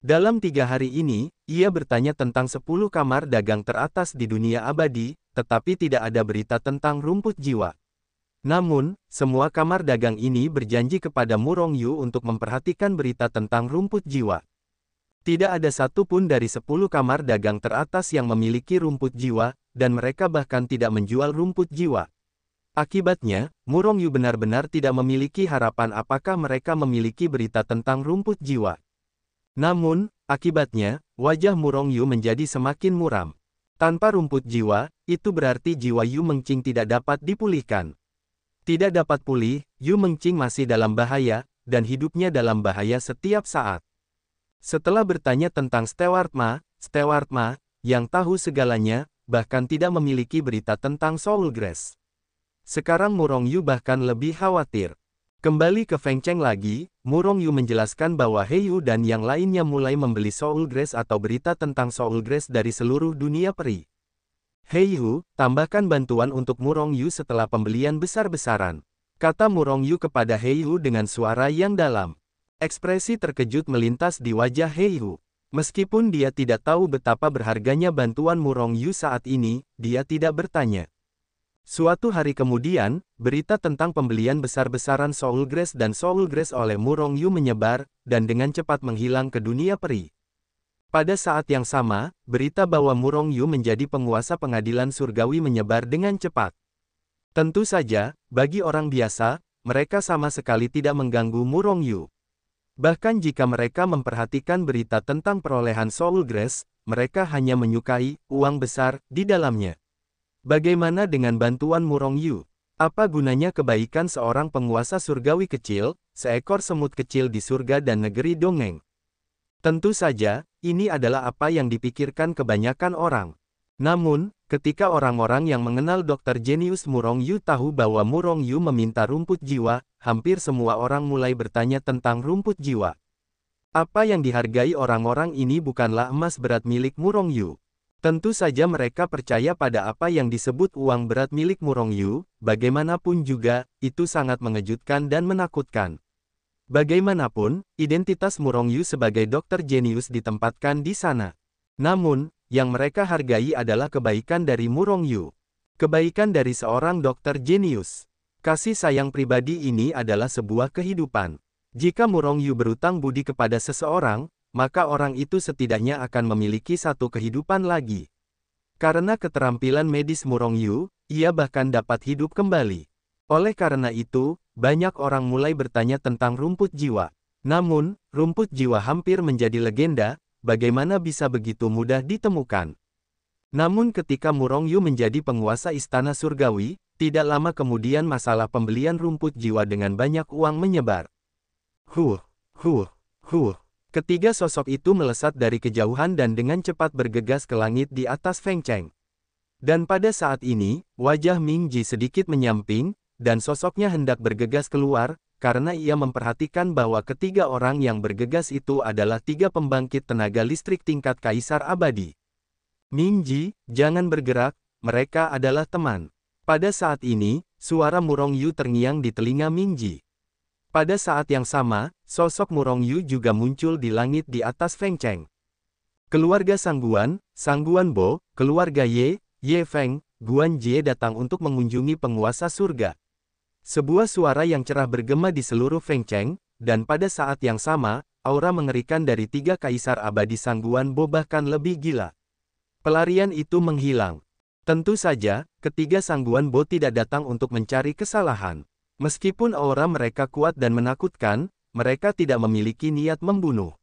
Dalam 3 hari ini, ia bertanya tentang 10 kamar dagang teratas di dunia abadi, tetapi tidak ada berita tentang rumput jiwa. Namun, semua kamar dagang ini berjanji kepada Murong Yu untuk memperhatikan berita tentang rumput jiwa. Tidak ada satu pun dari 10 kamar dagang teratas yang memiliki rumput jiwa, dan mereka bahkan tidak menjual rumput jiwa. Akibatnya, Murong Yu benar-benar tidak memiliki harapan apakah mereka memiliki berita tentang rumput jiwa. Namun, akibatnya, wajah Murong Yu menjadi semakin muram. Tanpa rumput jiwa, itu berarti jiwa Yu Mengqing tidak dapat dipulihkan. Tidak dapat pulih, Yu Mengqing masih dalam bahaya, dan hidupnya dalam bahaya setiap saat. Setelah bertanya tentang Steward Ma, yang tahu segalanya, bahkan tidak memiliki berita tentang Soul Grace. Sekarang Murong Yu bahkan lebih khawatir. Kembali ke Feng Cheng lagi, Murong Yu menjelaskan bahwa He Yu dan yang lainnya mulai membeli Soul Grace atau berita tentang Soul Grace dari seluruh dunia peri. He Yu, tambahkan bantuan untuk Murong Yu setelah pembelian besar-besaran. Kata Murong Yu kepada He Yu dengan suara yang dalam. Ekspresi terkejut melintas di wajah He Yu. Meskipun dia tidak tahu betapa berharganya bantuan Murong Yu saat ini, dia tidak bertanya. Suatu hari kemudian, berita tentang pembelian besar-besaran Soul Grace dan Soul Grace oleh Murong Yu menyebar, dan dengan cepat menghilang ke dunia peri. Pada saat yang sama, berita bahwa Murong Yu menjadi penguasa pengadilan surgawi menyebar dengan cepat. Tentu saja, bagi orang biasa, mereka sama sekali tidak mengganggu Murong Yu. Bahkan jika mereka memperhatikan berita tentang perolehan Soul Grace, mereka hanya menyukai uang besar di dalamnya. Bagaimana dengan bantuan Murong Yu? Apa gunanya kebaikan seorang penguasa surgawi kecil, seekor semut kecil di surga dan negeri dongeng? Tentu saja, ini adalah apa yang dipikirkan kebanyakan orang. Namun, ketika orang-orang yang mengenal Dr. Jenius Murong Yu tahu bahwa Murong Yu meminta rumput jiwa, hampir semua orang mulai bertanya tentang rumput jiwa. Apa yang dihargai orang-orang ini bukanlah emas berat milik Murong Yu. Tentu saja mereka percaya pada apa yang disebut uang berat milik Murong Yu, bagaimanapun juga, itu sangat mengejutkan dan menakutkan. Bagaimanapun, identitas Murong Yu sebagai dokter jenius ditempatkan di sana. Namun, yang mereka hargai adalah kebaikan dari Murong Yu. Kebaikan dari seorang dokter jenius. Kasih sayang pribadi ini adalah sebuah kehidupan. Jika Murong Yu berutang budi kepada seseorang, maka orang itu setidaknya akan memiliki satu kehidupan lagi. Karena keterampilan medis Murong Yu, ia bahkan dapat hidup kembali. Oleh karena itu, banyak orang mulai bertanya tentang rumput jiwa. Namun, rumput jiwa hampir menjadi legenda, bagaimana bisa begitu mudah ditemukan. Namun ketika Murong Yu menjadi penguasa istana surgawi, tidak lama kemudian masalah pembelian rumput jiwa dengan banyak uang menyebar. Ketiga sosok itu melesat dari kejauhan dan dengan cepat bergegas ke langit di atas Feng Cheng. Dan pada saat ini, wajah Ming Ji sedikit menyamping, dan sosoknya hendak bergegas keluar, karena ia memperhatikan bahwa ketiga orang yang bergegas itu adalah tiga pembangkit tenaga listrik tingkat kaisar abadi. Ming Ji, jangan bergerak, mereka adalah teman. Pada saat ini, suara Murong Yu terngiang di telinga Ming Ji. Pada saat yang sama, sosok Murong Yu juga muncul di langit di atas Feng Cheng. Keluarga Sangguan Bo, keluarga Ye Feng, Guan Jie datang untuk mengunjungi penguasa surga. Sebuah suara yang cerah bergema di seluruh Feng Cheng, dan pada saat yang sama, aura mengerikan dari tiga kaisar abadi Sangguan Bo bahkan lebih gila. Pelarian itu menghilang. Tentu saja, ketiga Sangguan Bo tidak datang untuk mencari kesalahan. Meskipun aura mereka kuat dan menakutkan, mereka tidak memiliki niat membunuh.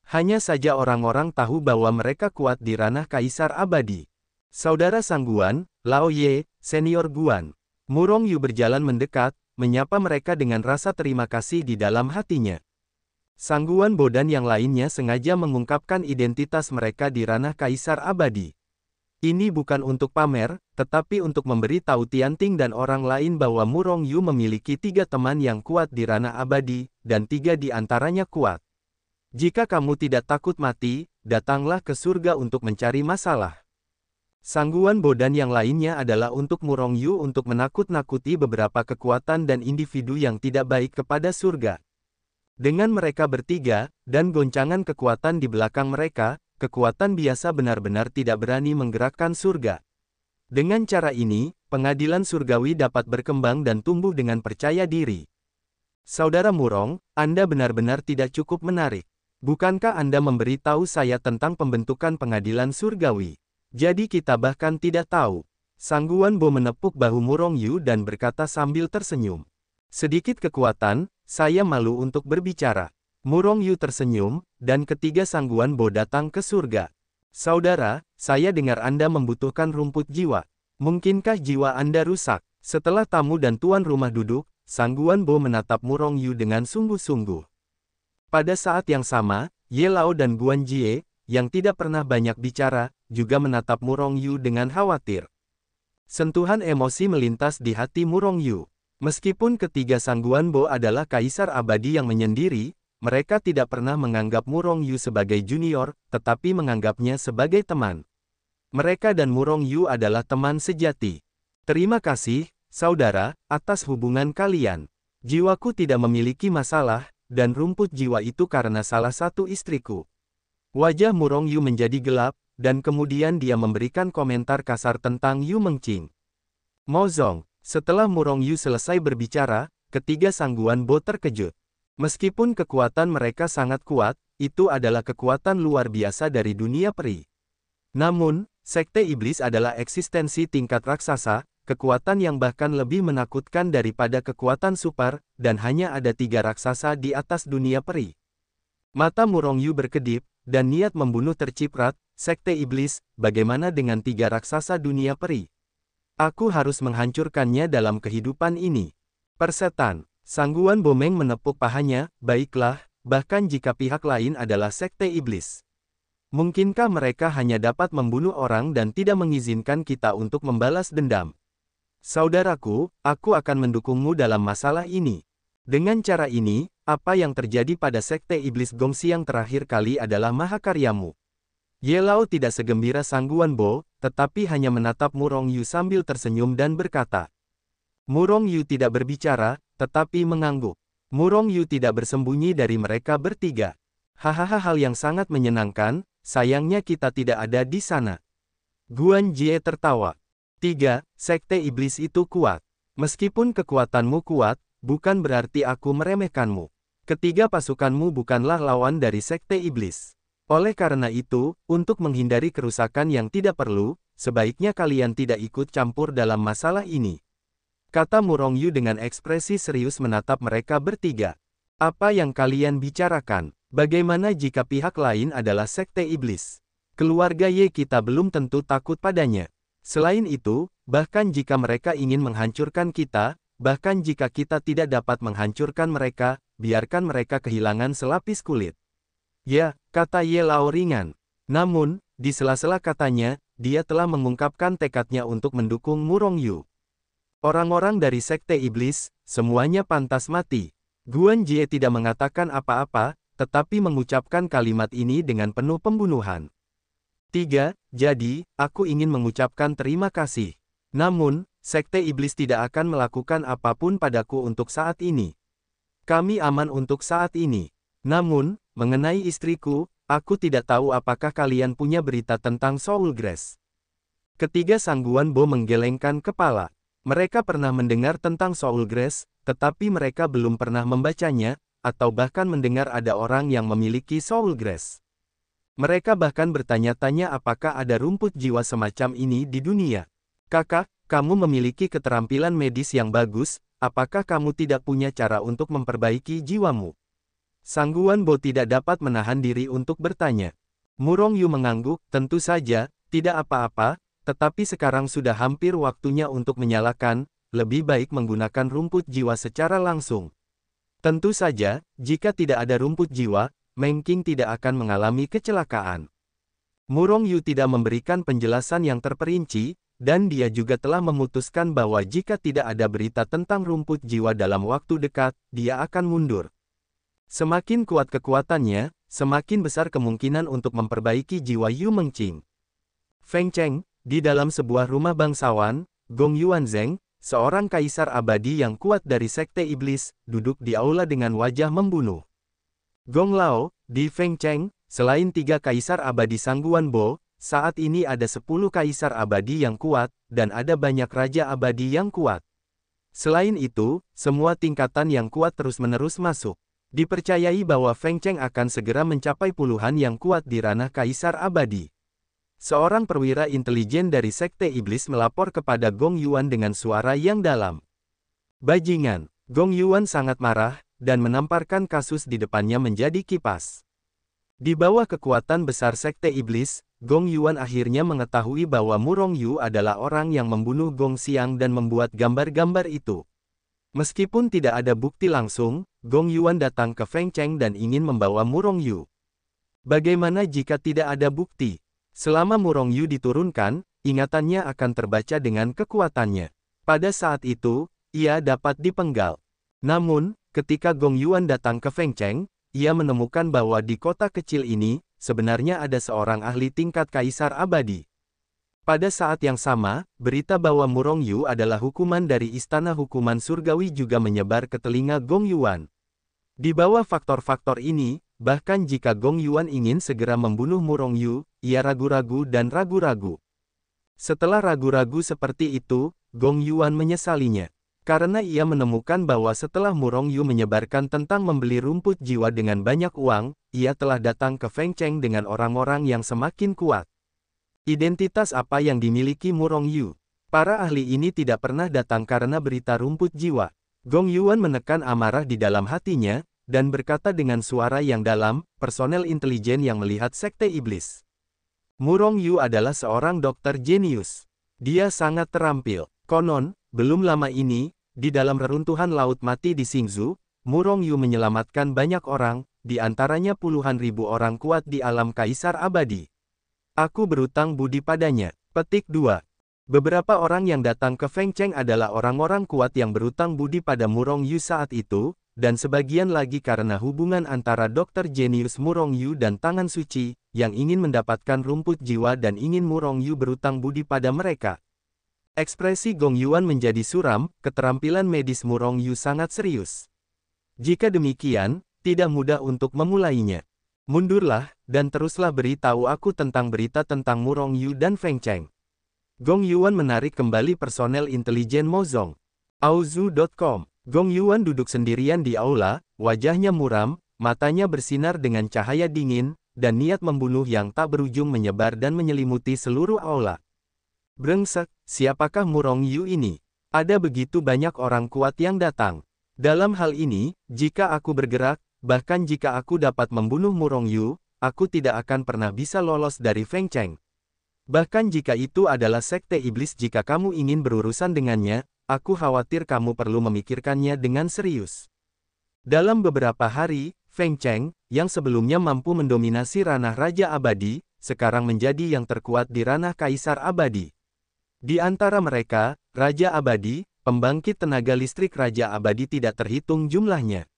Hanya saja orang-orang tahu bahwa mereka kuat di ranah kaisar abadi. Saudara Sangguan, Lao Ye, senior Guan. Murong Yu berjalan mendekat, menyapa mereka dengan rasa terima kasih di dalam hatinya. Sangguan Bo dan yang lainnya sengaja mengungkapkan identitas mereka di ranah kaisar abadi. Ini bukan untuk pamer, tetapi untuk memberi tahu Tianting dan orang lain bahwa Murong Yu memiliki tiga teman yang kuat di ranah abadi, dan tiga di antaranya kuat. Jika kamu tidak takut mati, datanglah ke surga untuk mencari masalah. Sangguan Bo dan yang lainnya adalah untuk Murong Yu untuk menakut-nakuti beberapa kekuatan dan individu yang tidak baik kepada surga. Dengan mereka bertiga, dan goncangan kekuatan di belakang mereka, kekuatan biasa benar-benar tidak berani menggerakkan surga. Dengan cara ini, pengadilan surgawi dapat berkembang dan tumbuh dengan percaya diri. Saudara Murong, Anda benar-benar tidak cukup menarik. Bukankah Anda memberitahu saya tentang pembentukan pengadilan surgawi? Jadi kita bahkan tidak tahu. Sangguan Bo menepuk bahu Murong Yu dan berkata sambil tersenyum. Sedikit kekuatan, saya malu untuk berbicara. Murong Yu tersenyum, dan ketiga Sangguan Bo datang ke surga. Saudara, saya dengar Anda membutuhkan rumput jiwa. Mungkinkah jiwa Anda rusak? Setelah tamu dan tuan rumah duduk, Sangguan Bo menatap Murong Yu dengan sungguh-sungguh. Pada saat yang sama, Ye Lao dan Guan Jie, yang tidak pernah banyak bicara, juga menatap Murong Yu dengan khawatir. Sentuhan emosi melintas di hati Murong Yu. Meskipun ketiga Sangguan Bo adalah kaisar abadi yang menyendiri, mereka tidak pernah menganggap Murong Yu sebagai junior, tetapi menganggapnya sebagai teman. Mereka dan Murong Yu adalah teman sejati. Terima kasih, saudara, atas hubungan kalian. Jiwaku tidak memiliki masalah, dan rumput jiwa itu karena salah satu istriku. Wajah Murong Yu menjadi gelap, dan kemudian dia memberikan komentar kasar tentang Yu Mengqing. Mozong, setelah Murong Yu selesai berbicara, ketiga Sangguan Bo terkejut. Meskipun kekuatan mereka sangat kuat, itu adalah kekuatan luar biasa dari dunia peri. Namun, Sekte Iblis adalah eksistensi tingkat raksasa, kekuatan yang bahkan lebih menakutkan daripada kekuatan super, dan hanya ada 3 raksasa di atas dunia peri. Mata Murong Yu berkedip, dan niat membunuh terciprat. Sekte Iblis, bagaimana dengan 3 raksasa dunia peri? Aku harus menghancurkannya dalam kehidupan ini. Persetan, Sangguan Bomeng menepuk pahanya, baiklah, bahkan jika pihak lain adalah Sekte Iblis. Mungkinkah mereka hanya dapat membunuh orang dan tidak mengizinkan kita untuk membalas dendam? Saudaraku, aku akan mendukungmu dalam masalah ini. Dengan cara ini, apa yang terjadi pada Sekte Iblis Gongsi yang terakhir kali adalah mahakaryamu. Ye Lao tidak segembira Sangguan Bo, tetapi hanya menatap Murong Yu sambil tersenyum dan berkata. Murong Yu tidak berbicara, tetapi mengangguk. Murong Yu tidak bersembunyi dari mereka bertiga. Hahaha, hal yang sangat menyenangkan, sayangnya kita tidak ada di sana. Guan Jie tertawa. 3. Sekte Iblis itu kuat. Meskipun kekuatanmu kuat, bukan berarti aku meremehkanmu. Ketiga pasukanmu bukanlah lawan dari Sekte Iblis. Oleh karena itu, untuk menghindari kerusakan yang tidak perlu, sebaiknya kalian tidak ikut campur dalam masalah ini. Kata Murong Yu dengan ekspresi serius menatap mereka bertiga. Apa yang kalian bicarakan? Bagaimana jika pihak lain adalah Sekte Iblis? Keluarga Ye kita belum tentu takut padanya. Selain itu, bahkan jika mereka ingin menghancurkan kita, bahkan jika kita tidak dapat menghancurkan mereka, biarkan mereka kehilangan selapis kulit. Ya, kata Ye Lao ringan. Namun, di sela-sela katanya, dia telah mengungkapkan tekadnya untuk mendukung Murong Yu. Orang-orang dari Sekte Iblis, semuanya pantas mati. Guan Jie tidak mengatakan apa-apa, tetapi mengucapkan kalimat ini dengan penuh pembunuhan. 3. Jadi, aku ingin mengucapkan terima kasih. Namun, Sekte Iblis tidak akan melakukan apapun padaku untuk saat ini. Kami aman untuk saat ini. Namun, mengenai istriku, aku tidak tahu apakah kalian punya berita tentang Soul Grace. Ketiga Sangguan Bo menggelengkan kepala. Mereka pernah mendengar tentang Soul Grace, tetapi mereka belum pernah membacanya, atau bahkan mendengar ada orang yang memiliki Soul Grace. Mereka bahkan bertanya-tanya apakah ada rumput jiwa semacam ini di dunia. Kakak, kamu memiliki keterampilan medis yang bagus, apakah kamu tidak punya cara untuk memperbaiki jiwamu? Sangguan Bo tidak dapat menahan diri untuk bertanya. Murong Yu mengangguk, tentu saja, tidak apa-apa, tetapi sekarang sudah hampir waktunya untuk menyalakan, lebih baik menggunakan rumput jiwa secara langsung. Tentu saja, jika tidak ada rumput jiwa, Mengqing tidak akan mengalami kecelakaan. Murong Yu tidak memberikan penjelasan yang terperinci, dan dia juga telah memutuskan bahwa jika tidak ada berita tentang rumput jiwa dalam waktu dekat, dia akan mundur. Semakin kuat kekuatannya, semakin besar kemungkinan untuk memperbaiki jiwa Yu Mengqing. Feng Cheng, di dalam sebuah rumah bangsawan, Gong Yuanzheng, seorang kaisar abadi yang kuat dari Sekte Iblis, duduk di aula dengan wajah membunuh. Gong Lao, di Feng Cheng, selain 3 kaisar abadi Sangguan Bo, saat ini ada 10 kaisar abadi yang kuat, dan ada banyak raja abadi yang kuat. Selain itu, semua tingkatan yang kuat terus-menerus masuk. Dipercayai bahwa Feng Cheng akan segera mencapai puluhan yang kuat di ranah kaisar abadi. Seorang perwira intelijen dari Sekte Iblis melapor kepada Gong Yuan dengan suara yang dalam. Bajingan, Gong Yuan sangat marah, dan menamparkan kasus di depannya menjadi kipas. Di bawah kekuatan besar Sekte Iblis, Gong Yuan akhirnya mengetahui bahwa Murong Yu adalah orang yang membunuh Gong Xiang dan membuat gambar-gambar itu. Meskipun tidak ada bukti langsung, Gong Yuan datang ke Feng Cheng dan ingin membawa Murong Yu. Bagaimana jika tidak ada bukti? Selama Murong Yu diturunkan, ingatannya akan terbaca dengan kekuatannya. Pada saat itu, ia dapat dipenggal. Namun, ketika Gong Yuan datang ke Feng Cheng, ia menemukan bahwa di kota kecil ini, sebenarnya ada seorang ahli tingkat kaisar abadi. Pada saat yang sama, berita bahwa Murong Yu adalah hukuman dari istana hukuman surgawi juga menyebar ke telinga Gong Yuan. Di bawah faktor-faktor ini, bahkan jika Gong Yuan ingin segera membunuh Murong Yu, ia ragu-ragu dan ragu-ragu. Setelah ragu-ragu seperti itu, Gong Yuan menyesalinya. Karena ia menemukan bahwa setelah Murong Yu menyebarkan tentang membeli rumput jiwa dengan banyak uang, ia telah datang ke Feng Cheng dengan orang-orang yang semakin kuat. Identitas apa yang dimiliki Murong Yu? Para ahli ini tidak pernah datang karena berita rumput jiwa. Gong Yuan menekan amarah di dalam hatinya, dan berkata dengan suara yang dalam, personel intelijen yang melihat Sekte Iblis. Murong Yu adalah seorang dokter jenius. Dia sangat terampil. Konon, belum lama ini, di dalam reruntuhan Laut Mati di Xingzhou, Murong Yu menyelamatkan banyak orang, di antaranya puluhan ribu orang kuat di alam kaisar abadi. Aku berutang budi padanya. Petik 2. Beberapa orang yang datang ke Feng Cheng adalah orang-orang kuat yang berutang budi pada Murong Yu saat itu, dan sebagian lagi karena hubungan antara dokter jenius Murong Yu dan Tangan Suci, yang ingin mendapatkan rumput jiwa dan ingin Murong Yu berutang budi pada mereka. Ekspresi Gong Yuan menjadi suram, keterampilan medis Murong Yu sangat serius. Jika demikian, tidak mudah untuk memulainya. Mundurlah, dan teruslah beritahu aku tentang berita tentang Murong Yu dan Feng Cheng. Gong Yuan menarik kembali personel intelijen Mozong. Auzu.com. Gong Yuan duduk sendirian di aula, wajahnya muram, matanya bersinar dengan cahaya dingin, dan niat membunuh yang tak berujung menyebar dan menyelimuti seluruh aula. Brengsek, siapakah Murong Yu ini? Ada begitu banyak orang kuat yang datang. Dalam hal ini, jika aku bergerak, bahkan jika aku dapat membunuh Murong Yu, aku tidak akan pernah bisa lolos dari Feng Cheng. Bahkan jika itu adalah Sekte Iblis, jika kamu ingin berurusan dengannya, aku khawatir kamu perlu memikirkannya dengan serius. Dalam beberapa hari, Feng Cheng, yang sebelumnya mampu mendominasi ranah Raja Abadi, sekarang menjadi yang terkuat di ranah Kaisar Abadi. Di antara mereka, Raja Abadi, pembangkit tenaga listrik Raja Abadi tidak terhitung jumlahnya.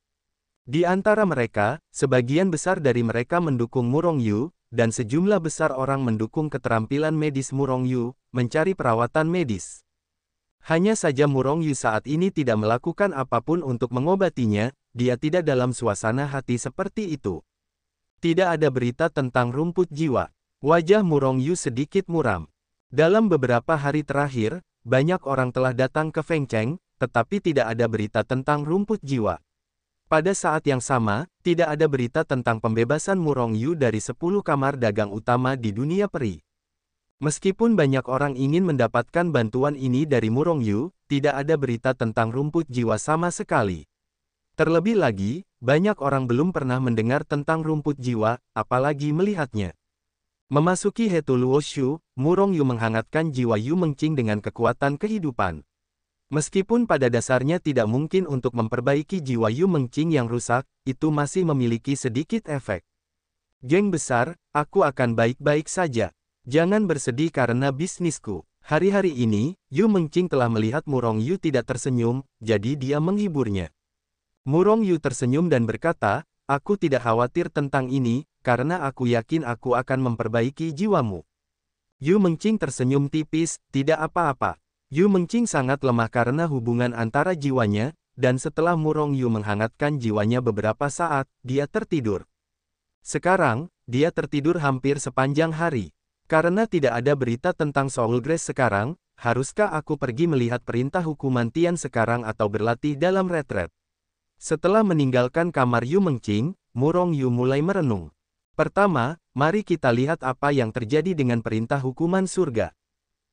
Di antara mereka, sebagian besar dari mereka mendukung Murong Yu, dan sejumlah besar orang mendukung keterampilan medis Murong Yu, mencari perawatan medis. Hanya saja Murong Yu saat ini tidak melakukan apapun untuk mengobatinya, dia tidak dalam suasana hati seperti itu. Tidak ada berita tentang rumput jiwa. Wajah Murong Yu sedikit muram. Dalam beberapa hari terakhir, banyak orang telah datang ke Feng Cheng, tetapi tidak ada berita tentang rumput jiwa. Pada saat yang sama, tidak ada berita tentang pembebasan Murong Yu dari 10 kamar dagang utama di dunia peri. Meskipun banyak orang ingin mendapatkan bantuan ini dari Murong Yu, tidak ada berita tentang rumput jiwa sama sekali. Terlebih lagi, banyak orang belum pernah mendengar tentang rumput jiwa, apalagi melihatnya. Memasuki Hetu Luoshu, Murong Yu menghangatkan jiwa Yu Mengqing dengan kekuatan kehidupan. Meskipun pada dasarnya tidak mungkin untuk memperbaiki jiwa Yu Mengqing yang rusak, itu masih memiliki sedikit efek. Geng besar, aku akan baik-baik saja. Jangan bersedih karena bisnisku. Hari-hari ini, Yu Mengqing telah melihat Murong Yu tidak tersenyum, jadi dia menghiburnya. Murong Yu tersenyum dan berkata, aku tidak khawatir tentang ini, karena aku yakin aku akan memperbaiki jiwamu. Yu Mengqing tersenyum tipis, tidak apa-apa. Yu Mengqing sangat lemah karena hubungan antara jiwanya, dan setelah Murong Yu menghangatkan jiwanya beberapa saat, dia tertidur. Sekarang, dia tertidur hampir sepanjang hari. Karena tidak ada berita tentang Soul Grace sekarang, haruskah aku pergi melihat perintah hukuman Tian sekarang atau berlatih dalam retret? Setelah meninggalkan kamar Yu Mengqing, Murong Yu mulai merenung. Pertama, mari kita lihat apa yang terjadi dengan perintah hukuman surga.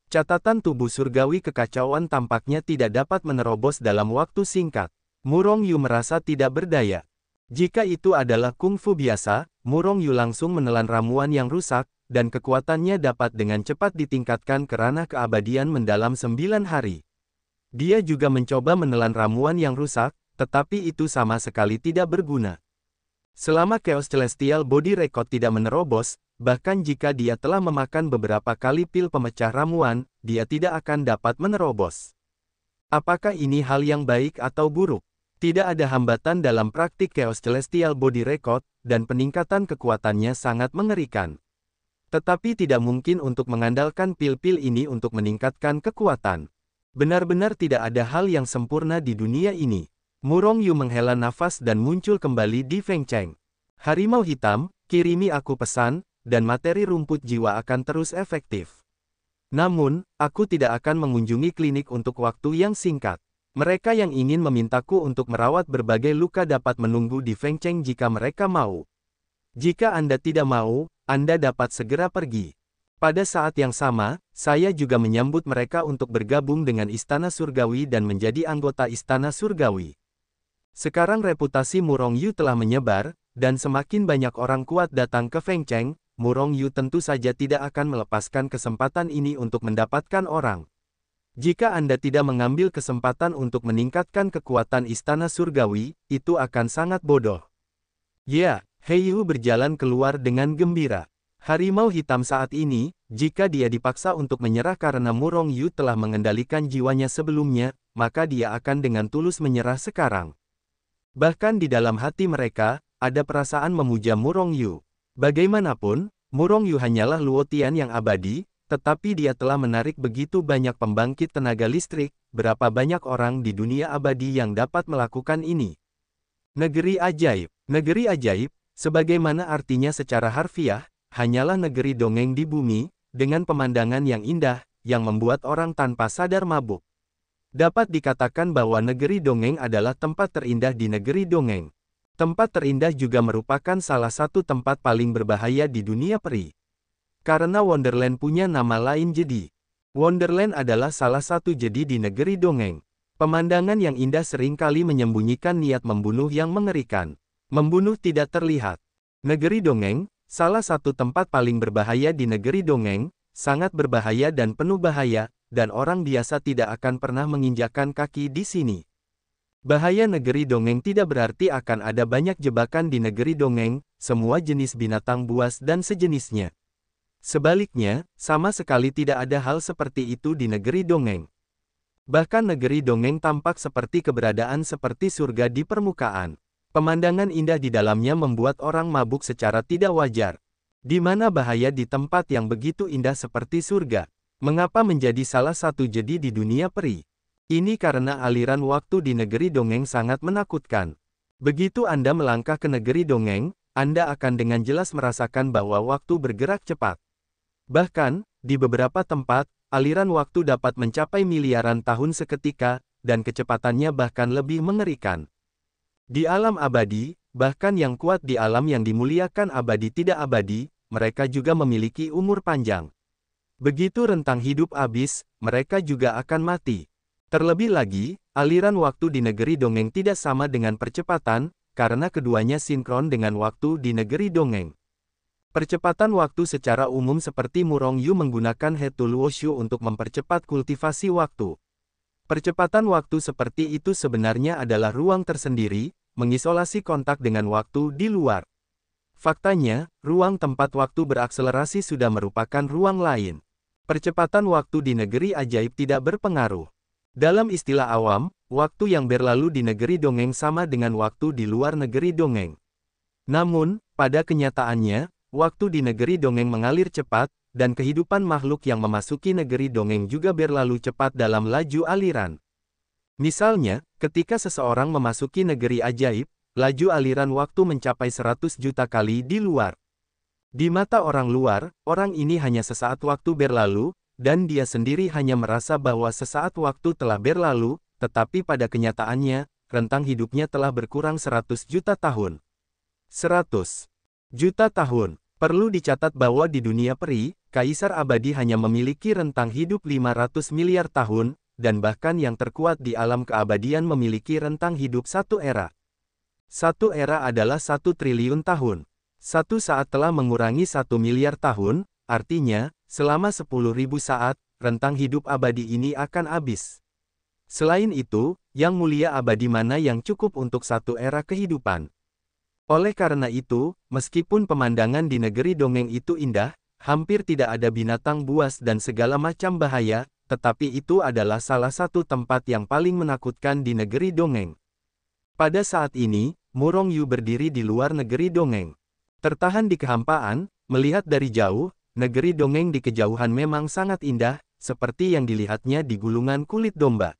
Catatan tubuh surgawi kekacauan tampaknya tidak dapat menerobos dalam waktu singkat. Murong Yu merasa tidak berdaya. Jika itu adalah kungfu biasa, Murong Yu langsung menelan ramuan yang rusak, dan kekuatannya dapat dengan cepat ditingkatkan ke ranah keabadian mendalam 9 hari. Dia juga mencoba menelan ramuan yang rusak, tetapi itu sama sekali tidak berguna. Selama Chaos Celestial Body Record tidak menerobos, bahkan jika dia telah memakan beberapa kali pil pemecah ramuan, dia tidak akan dapat menerobos. Apakah ini hal yang baik atau buruk? Tidak ada hambatan dalam praktik Chaos Celestial Body Record, dan peningkatan kekuatannya sangat mengerikan. Tetapi tidak mungkin untuk mengandalkan pil-pil ini untuk meningkatkan kekuatan. Benar-benar tidak ada hal yang sempurna di dunia ini. Murong Yu menghela nafas dan muncul kembali di Feng Cheng. Harimau hitam, kirimi aku pesan, dan materi rumput jiwa akan terus efektif. Namun, aku tidak akan mengunjungi klinik untuk waktu yang singkat. Mereka yang ingin memintaku untuk merawat berbagai luka dapat menunggu di Feng Cheng jika mereka mau. Jika Anda tidak mau, Anda dapat segera pergi. Pada saat yang sama, saya juga menyambut mereka untuk bergabung dengan Istana Surgawi dan menjadi anggota Istana Surgawi. Sekarang reputasi Murong Yu telah menyebar, dan semakin banyak orang kuat datang ke Feng Cheng, Murong Yu tentu saja tidak akan melepaskan kesempatan ini untuk mendapatkan orang. Jika Anda tidak mengambil kesempatan untuk meningkatkan kekuatan Istana Surgawi, itu akan sangat bodoh. Ya. He Yu berjalan keluar dengan gembira. Harimau hitam saat ini, jika dia dipaksa untuk menyerah karena Murong Yu telah mengendalikan jiwanya sebelumnya, maka dia akan dengan tulus menyerah sekarang. Bahkan di dalam hati mereka, ada perasaan memuja Murong Yu. Bagaimanapun, Murong Yu hanyalah Luotian yang abadi, tetapi dia telah menarik begitu banyak pembangkit tenaga listrik, berapa banyak orang di dunia abadi yang dapat melakukan ini. Negeri ajaib. Negeri ajaib, sebagaimana artinya secara harfiah, hanyalah negeri dongeng di bumi, dengan pemandangan yang indah, yang membuat orang tanpa sadar mabuk. Dapat dikatakan bahwa negeri dongeng adalah tempat terindah di negeri dongeng. Tempat terindah juga merupakan salah satu tempat paling berbahaya di dunia peri. Karena Wonderland punya nama lain jedi. Wonderland adalah salah satu jedi di negeri dongeng. Pemandangan yang indah seringkali menyembunyikan niat membunuh yang mengerikan. Membunuh tidak terlihat. Negeri dongeng, salah satu tempat paling berbahaya di negeri dongeng, sangat berbahaya dan penuh bahaya, dan orang biasa tidak akan pernah menginjakkan kaki di sini. Bahaya negeri dongeng tidak berarti akan ada banyak jebakan di negeri dongeng, semua jenis binatang buas dan sejenisnya. Sebaliknya, sama sekali tidak ada hal seperti itu di negeri dongeng. Bahkan negeri dongeng tampak seperti keberadaan seperti surga di permukaan. Pemandangan indah di dalamnya membuat orang mabuk secara tidak wajar. Di mana bahaya di tempat yang begitu indah seperti surga? Mengapa menjadi salah satu jedi di dunia peri? Ini karena aliran waktu di negeri dongeng sangat menakutkan. Begitu Anda melangkah ke negeri dongeng, Anda akan dengan jelas merasakan bahwa waktu bergerak cepat. Bahkan, di beberapa tempat, aliran waktu dapat mencapai miliaran tahun seketika, dan kecepatannya bahkan lebih mengerikan. Di alam abadi, bahkan yang kuat di alam yang dimuliakan abadi tidak abadi, mereka juga memiliki umur panjang. Begitu rentang hidup habis, mereka juga akan mati. Terlebih lagi, aliran waktu di negeri dongeng tidak sama dengan percepatan, karena keduanya sinkron dengan waktu di negeri dongeng. Percepatan waktu secara umum seperti Murong Yu menggunakan Hetu Luoshu untuk mempercepat kultivasi waktu. Percepatan waktu seperti itu sebenarnya adalah ruang tersendiri, mengisolasi kontak dengan waktu di luar. Faktanya, ruang tempat waktu berakselerasi sudah merupakan ruang lain. Percepatan waktu di negeri ajaib tidak berpengaruh. Dalam istilah awam, waktu yang berlalu di negeri dongeng sama dengan waktu di luar negeri dongeng. Namun, pada kenyataannya, waktu di negeri dongeng mengalir cepat, dan kehidupan makhluk yang memasuki negeri dongeng juga berlalu cepat dalam laju aliran. Misalnya, ketika seseorang memasuki negeri ajaib, laju aliran waktu mencapai 100 juta kali di luar. Di mata orang luar, orang ini hanya sesaat waktu berlalu, dan dia sendiri hanya merasa bahwa sesaat waktu telah berlalu, tetapi pada kenyataannya, rentang hidupnya telah berkurang 100 juta tahun. 100 juta tahun. Perlu dicatat bahwa di dunia peri, kaisar abadi hanya memiliki rentang hidup 500 miliar tahun, dan bahkan yang terkuat di alam keabadian memiliki rentang hidup satu era. Satu era adalah 1 triliun tahun. Satu saat telah mengurangi 1 miliar tahun, artinya, selama 10.000 saat, rentang hidup abadi ini akan habis. Selain itu, yang mulia abadi mana yang cukup untuk satu era kehidupan? Oleh karena itu, meskipun pemandangan di negeri dongeng itu indah, hampir tidak ada binatang buas dan segala macam bahaya, tetapi itu adalah salah satu tempat yang paling menakutkan di negeri dongeng. Pada saat ini, Murong Yu berdiri di luar negeri dongeng. Tertahan di kehampaan, melihat dari jauh, negeri dongeng di kejauhan memang sangat indah, seperti yang dilihatnya di gulungan kulit domba.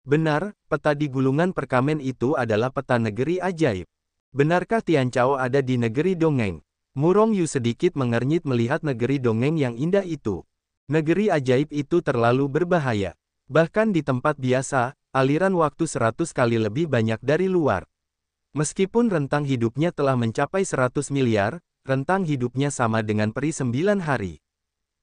Benar, peta di gulungan perkamen itu adalah peta negeri ajaib. Benarkah Tian Chao ada di negeri dongeng? Murong Yu sedikit mengernyit melihat negeri dongeng yang indah itu. Negeri ajaib itu terlalu berbahaya. Bahkan di tempat biasa, aliran waktu 100 kali lebih banyak dari luar. Meskipun rentang hidupnya telah mencapai 100 miliar, rentang hidupnya sama dengan peri 9 hari.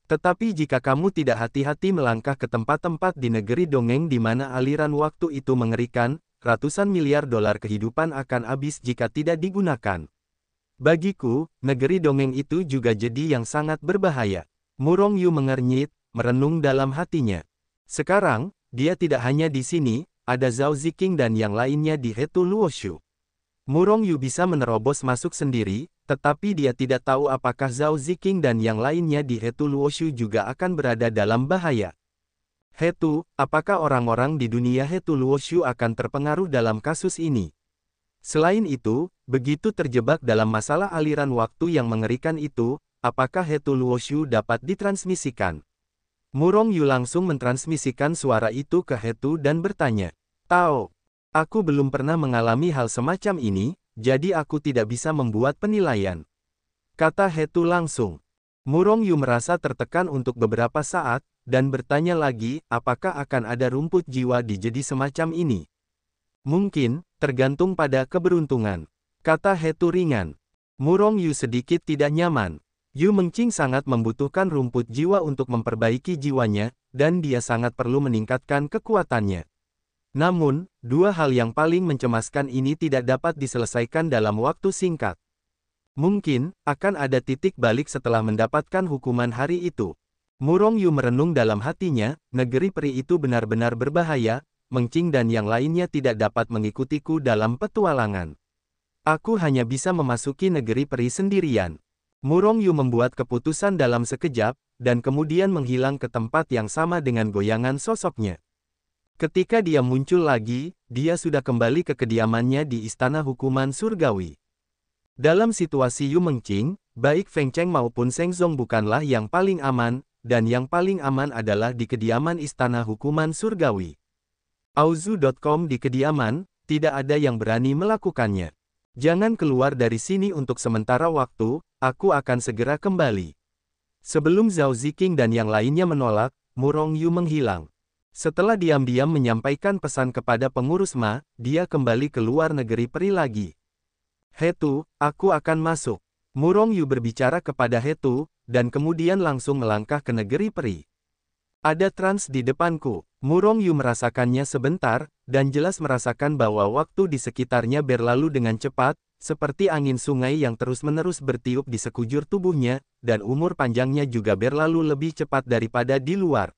Tetapi jika kamu tidak hati-hati melangkah ke tempat-tempat di negeri dongeng di mana aliran waktu itu mengerikan, ratusan miliar dolar kehidupan akan habis jika tidak digunakan. Bagiku, negeri dongeng itu juga jadi yang sangat berbahaya. Murong Yu mengernyit, merenung dalam hatinya. Sekarang, dia tidak hanya di sini, ada Zhao Ziqing dan yang lainnya di Hetu Luoshu. Murong Yu bisa menerobos masuk sendiri, tetapi dia tidak tahu apakah Zhao Ziqing dan yang lainnya di Hetu Luoshu juga akan berada dalam bahaya. Hetu, apakah orang-orang di dunia Hetu Luoshu akan terpengaruh dalam kasus ini? Selain itu, begitu terjebak dalam masalah aliran waktu yang mengerikan itu, apakah Hetu Luoshu dapat ditransmisikan? Murong Yu langsung mentransmisikan suara itu ke Hetu dan bertanya, "Tao, aku belum pernah mengalami hal semacam ini, jadi aku tidak bisa membuat penilaian," kata Hetu langsung. Murong Yu merasa tertekan untuk beberapa saat, dan bertanya lagi, apakah akan ada rumput jiwa di jadi semacam ini? Mungkin, tergantung pada keberuntungan, kata Hetu ringan. Murong Yu sedikit tidak nyaman. Yu Mengqing sangat membutuhkan rumput jiwa untuk memperbaiki jiwanya, dan dia sangat perlu meningkatkan kekuatannya. Namun, dua hal yang paling mencemaskan ini tidak dapat diselesaikan dalam waktu singkat. Mungkin, akan ada titik balik setelah mendapatkan hukuman hari itu. Murong Yu merenung dalam hatinya, negeri peri itu benar-benar berbahaya, Mengqing dan yang lainnya tidak dapat mengikutiku dalam petualangan. Aku hanya bisa memasuki negeri peri sendirian. Murong Yu membuat keputusan dalam sekejap, dan kemudian menghilang ke tempat yang sama dengan goyangan sosoknya. Ketika dia muncul lagi, dia sudah kembali ke kediamannya di Istana Hukuman Surgawi. Dalam situasi Yu Mengqing, baik Feng Cheng maupun Seng Zong bukanlah yang paling aman, dan yang paling aman adalah di kediaman Istana Hukuman Surgawi. Auzu.com di kediaman, tidak ada yang berani melakukannya. Jangan keluar dari sini untuk sementara waktu, aku akan segera kembali. Sebelum Zhao Ziqing dan yang lainnya menolak, Murong Yu menghilang. Setelah diam-diam menyampaikan pesan kepada pengurus Ma, dia kembali ke luar negeri peri lagi. Hetu, aku akan masuk. Murong Yu berbicara kepada Hetu, dan kemudian langsung melangkah ke negeri peri. Ada trans di depanku. Murong Yu merasakannya sebentar, dan jelas merasakan bahwa waktu di sekitarnya berlalu dengan cepat, seperti angin sungai yang terus-menerus bertiup di sekujur tubuhnya, dan umur panjangnya juga berlalu lebih cepat daripada di luar.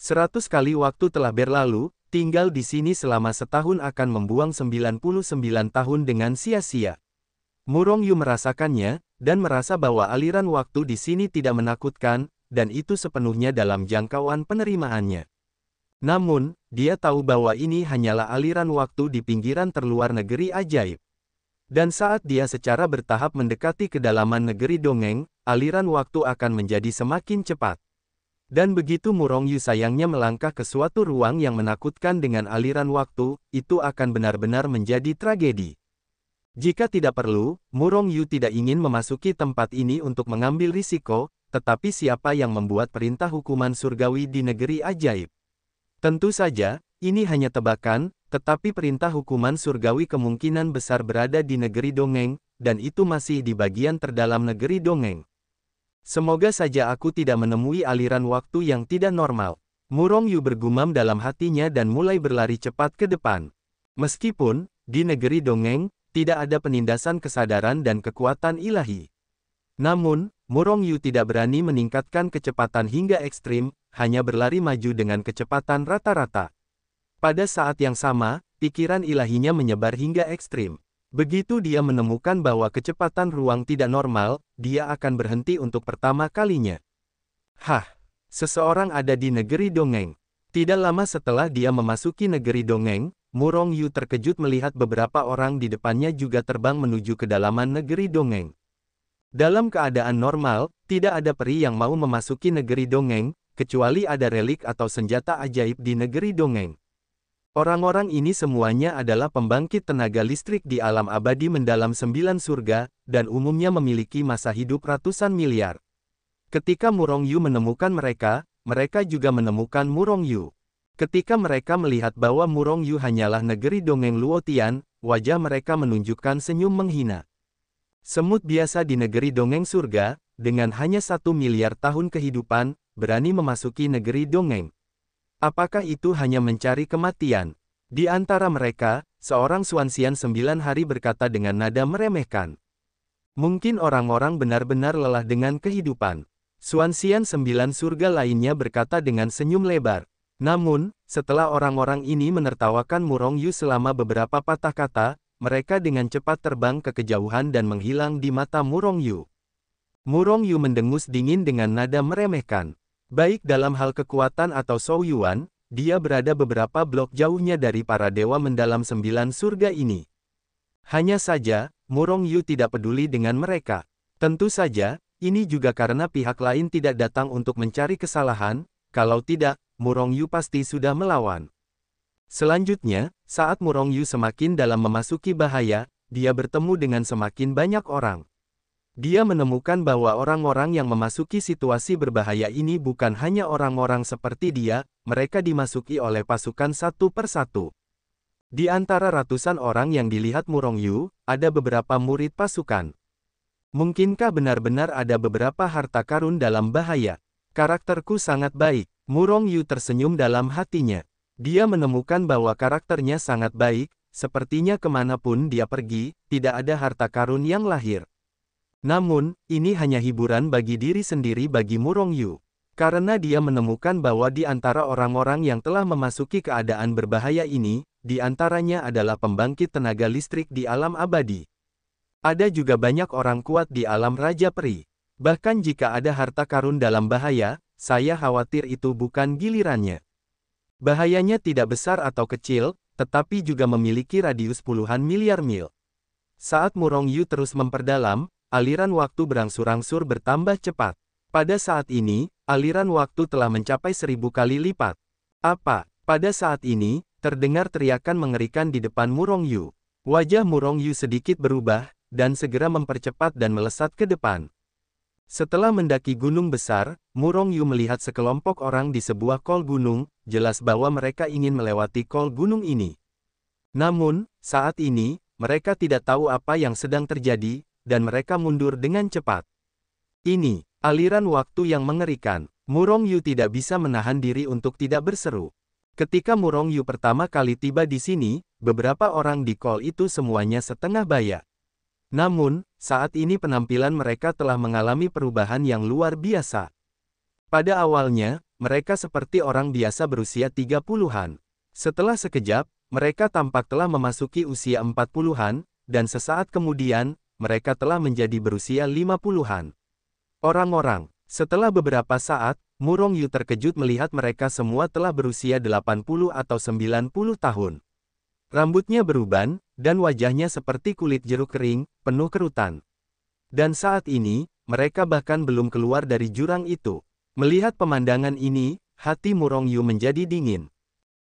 100 kali waktu telah berlalu, tinggal di sini selama setahun akan membuang 99 tahun dengan sia-sia. Murong Yu merasakannya, dan merasa bahwa aliran waktu di sini tidak menakutkan, dan itu sepenuhnya dalam jangkauan penerimaannya. Namun, dia tahu bahwa ini hanyalah aliran waktu di pinggiran terluar negeri ajaib. Dan saat dia secara bertahap mendekati kedalaman negeri dongeng, aliran waktu akan menjadi semakin cepat. Dan begitu Murong Yu sayangnya melangkah ke suatu ruang yang menakutkan dengan aliran waktu, itu akan benar-benar menjadi tragedi. Jika tidak perlu, Murong Yu tidak ingin memasuki tempat ini untuk mengambil risiko, tetapi siapa yang membuat perintah hukuman surgawi di negeri ajaib? Tentu saja, ini hanya tebakan, tetapi perintah hukuman surgawi kemungkinan besar berada di negeri dongeng, dan itu masih di bagian terdalam negeri dongeng. Semoga saja aku tidak menemui aliran waktu yang tidak normal. Murong Yu bergumam dalam hatinya dan mulai berlari cepat ke depan. Meskipun, di negeri dongeng, tidak ada penindasan kesadaran dan kekuatan ilahi. Namun, Murong Yu tidak berani meningkatkan kecepatan hingga ekstrim, hanya berlari maju dengan kecepatan rata-rata. Pada saat yang sama, pikiran ilahinya menyebar hingga ekstrim. Begitu dia menemukan bahwa kecepatan ruang tidak normal, dia akan berhenti untuk pertama kalinya. Hah! Seseorang ada di negeri dongeng. Tidak lama setelah dia memasuki negeri dongeng, Murong Yu terkejut melihat beberapa orang di depannya juga terbang menuju kedalaman negeri dongeng. Dalam keadaan normal, tidak ada peri yang mau memasuki negeri dongeng, kecuali ada relik atau senjata ajaib di negeri dongeng. Orang-orang ini semuanya adalah pembangkit tenaga listrik di alam abadi mendalam 9 surga, dan umumnya memiliki masa hidup ratusan miliar. Ketika Murong Yu menemukan mereka, mereka juga menemukan Murong Yu. Ketika mereka melihat bahwa Murong Yu hanyalah negeri dongeng Luotian, wajah mereka menunjukkan senyum menghina. Semut biasa di negeri dongeng surga, dengan hanya 1 miliar tahun kehidupan, berani memasuki negeri dongeng. Apakah itu hanya mencari kematian? Di antara mereka, seorang Xuanxian 9 hari berkata dengan nada meremehkan. Mungkin orang-orang benar-benar lelah dengan kehidupan. Xuanxian 9 surga lainnya berkata dengan senyum lebar. Namun, setelah orang-orang ini menertawakan Murong Yu selama beberapa patah kata, mereka dengan cepat terbang ke kejauhan dan menghilang di mata Murong Yu. Murong Yu mendengus dingin dengan nada meremehkan. Baik dalam hal kekuatan atau Shou Yuan, dia berada beberapa blok jauhnya dari para dewa mendalam 9 surga ini. Hanya saja, Murong Yu tidak peduli dengan mereka. Tentu saja, ini juga karena pihak lain tidak datang untuk mencari kesalahan, kalau tidak, Murong Yu pasti sudah melawan. Selanjutnya, saat Murong Yu semakin dalam memasuki bahaya, dia bertemu dengan semakin banyak orang. Dia menemukan bahwa orang-orang yang memasuki situasi berbahaya ini bukan hanya orang-orang seperti dia, mereka dimasuki oleh pasukan satu persatu. Di antara ratusan orang yang dilihat Murong Yu, ada beberapa murid pasukan. Mungkinkah benar-benar ada beberapa harta karun dalam bahaya? Karakterku sangat baik. Murong Yu tersenyum dalam hatinya. Dia menemukan bahwa karakternya sangat baik, sepertinya kemanapun dia pergi, tidak ada harta karun yang lahir. Namun, ini hanya hiburan bagi diri sendiri bagi Murong Yu. Karena dia menemukan bahwa di antara orang-orang yang telah memasuki keadaan berbahaya ini, di antaranya adalah pembangkit tenaga listrik di alam abadi. Ada juga banyak orang kuat di alam Raja Peri. Bahkan jika ada harta karun dalam bahaya, saya khawatir itu bukan gilirannya. Bahayanya tidak besar atau kecil, tetapi juga memiliki radius puluhan miliar mil. Saat Murong Yu terus memperdalam, aliran waktu berangsur-angsur bertambah cepat. Pada saat ini, aliran waktu telah mencapai 1000 kali lipat. Apa? Pada saat ini, terdengar teriakan mengerikan di depan Murong Yu. Wajah Murong Yu sedikit berubah, dan segera mempercepat dan melesat ke depan. Setelah mendaki gunung besar, Murong Yu melihat sekelompok orang di sebuah kol gunung, jelas bahwa mereka ingin melewati kol gunung ini. Namun, saat ini, mereka tidak tahu apa yang sedang terjadi, dan mereka mundur dengan cepat. Ini, aliran waktu yang mengerikan. Murong Yu tidak bisa menahan diri untuk tidak berseru. Ketika Murong Yu pertama kali tiba di sini, beberapa orang di kol itu semuanya setengah baya. Namun, saat ini penampilan mereka telah mengalami perubahan yang luar biasa. Pada awalnya, mereka seperti orang biasa berusia 30-an. Setelah sekejap, mereka tampak telah memasuki usia 40-an, dan sesaat kemudian, mereka telah menjadi berusia 50-an. Orang-orang, setelah beberapa saat, Murong Yu terkejut melihat mereka semua telah berusia 80 atau 90 tahun. Rambutnya beruban, dan wajahnya seperti kulit jeruk kering, penuh kerutan. Dan saat ini, mereka bahkan belum keluar dari jurang itu. Melihat pemandangan ini, hati Murong Yu menjadi dingin.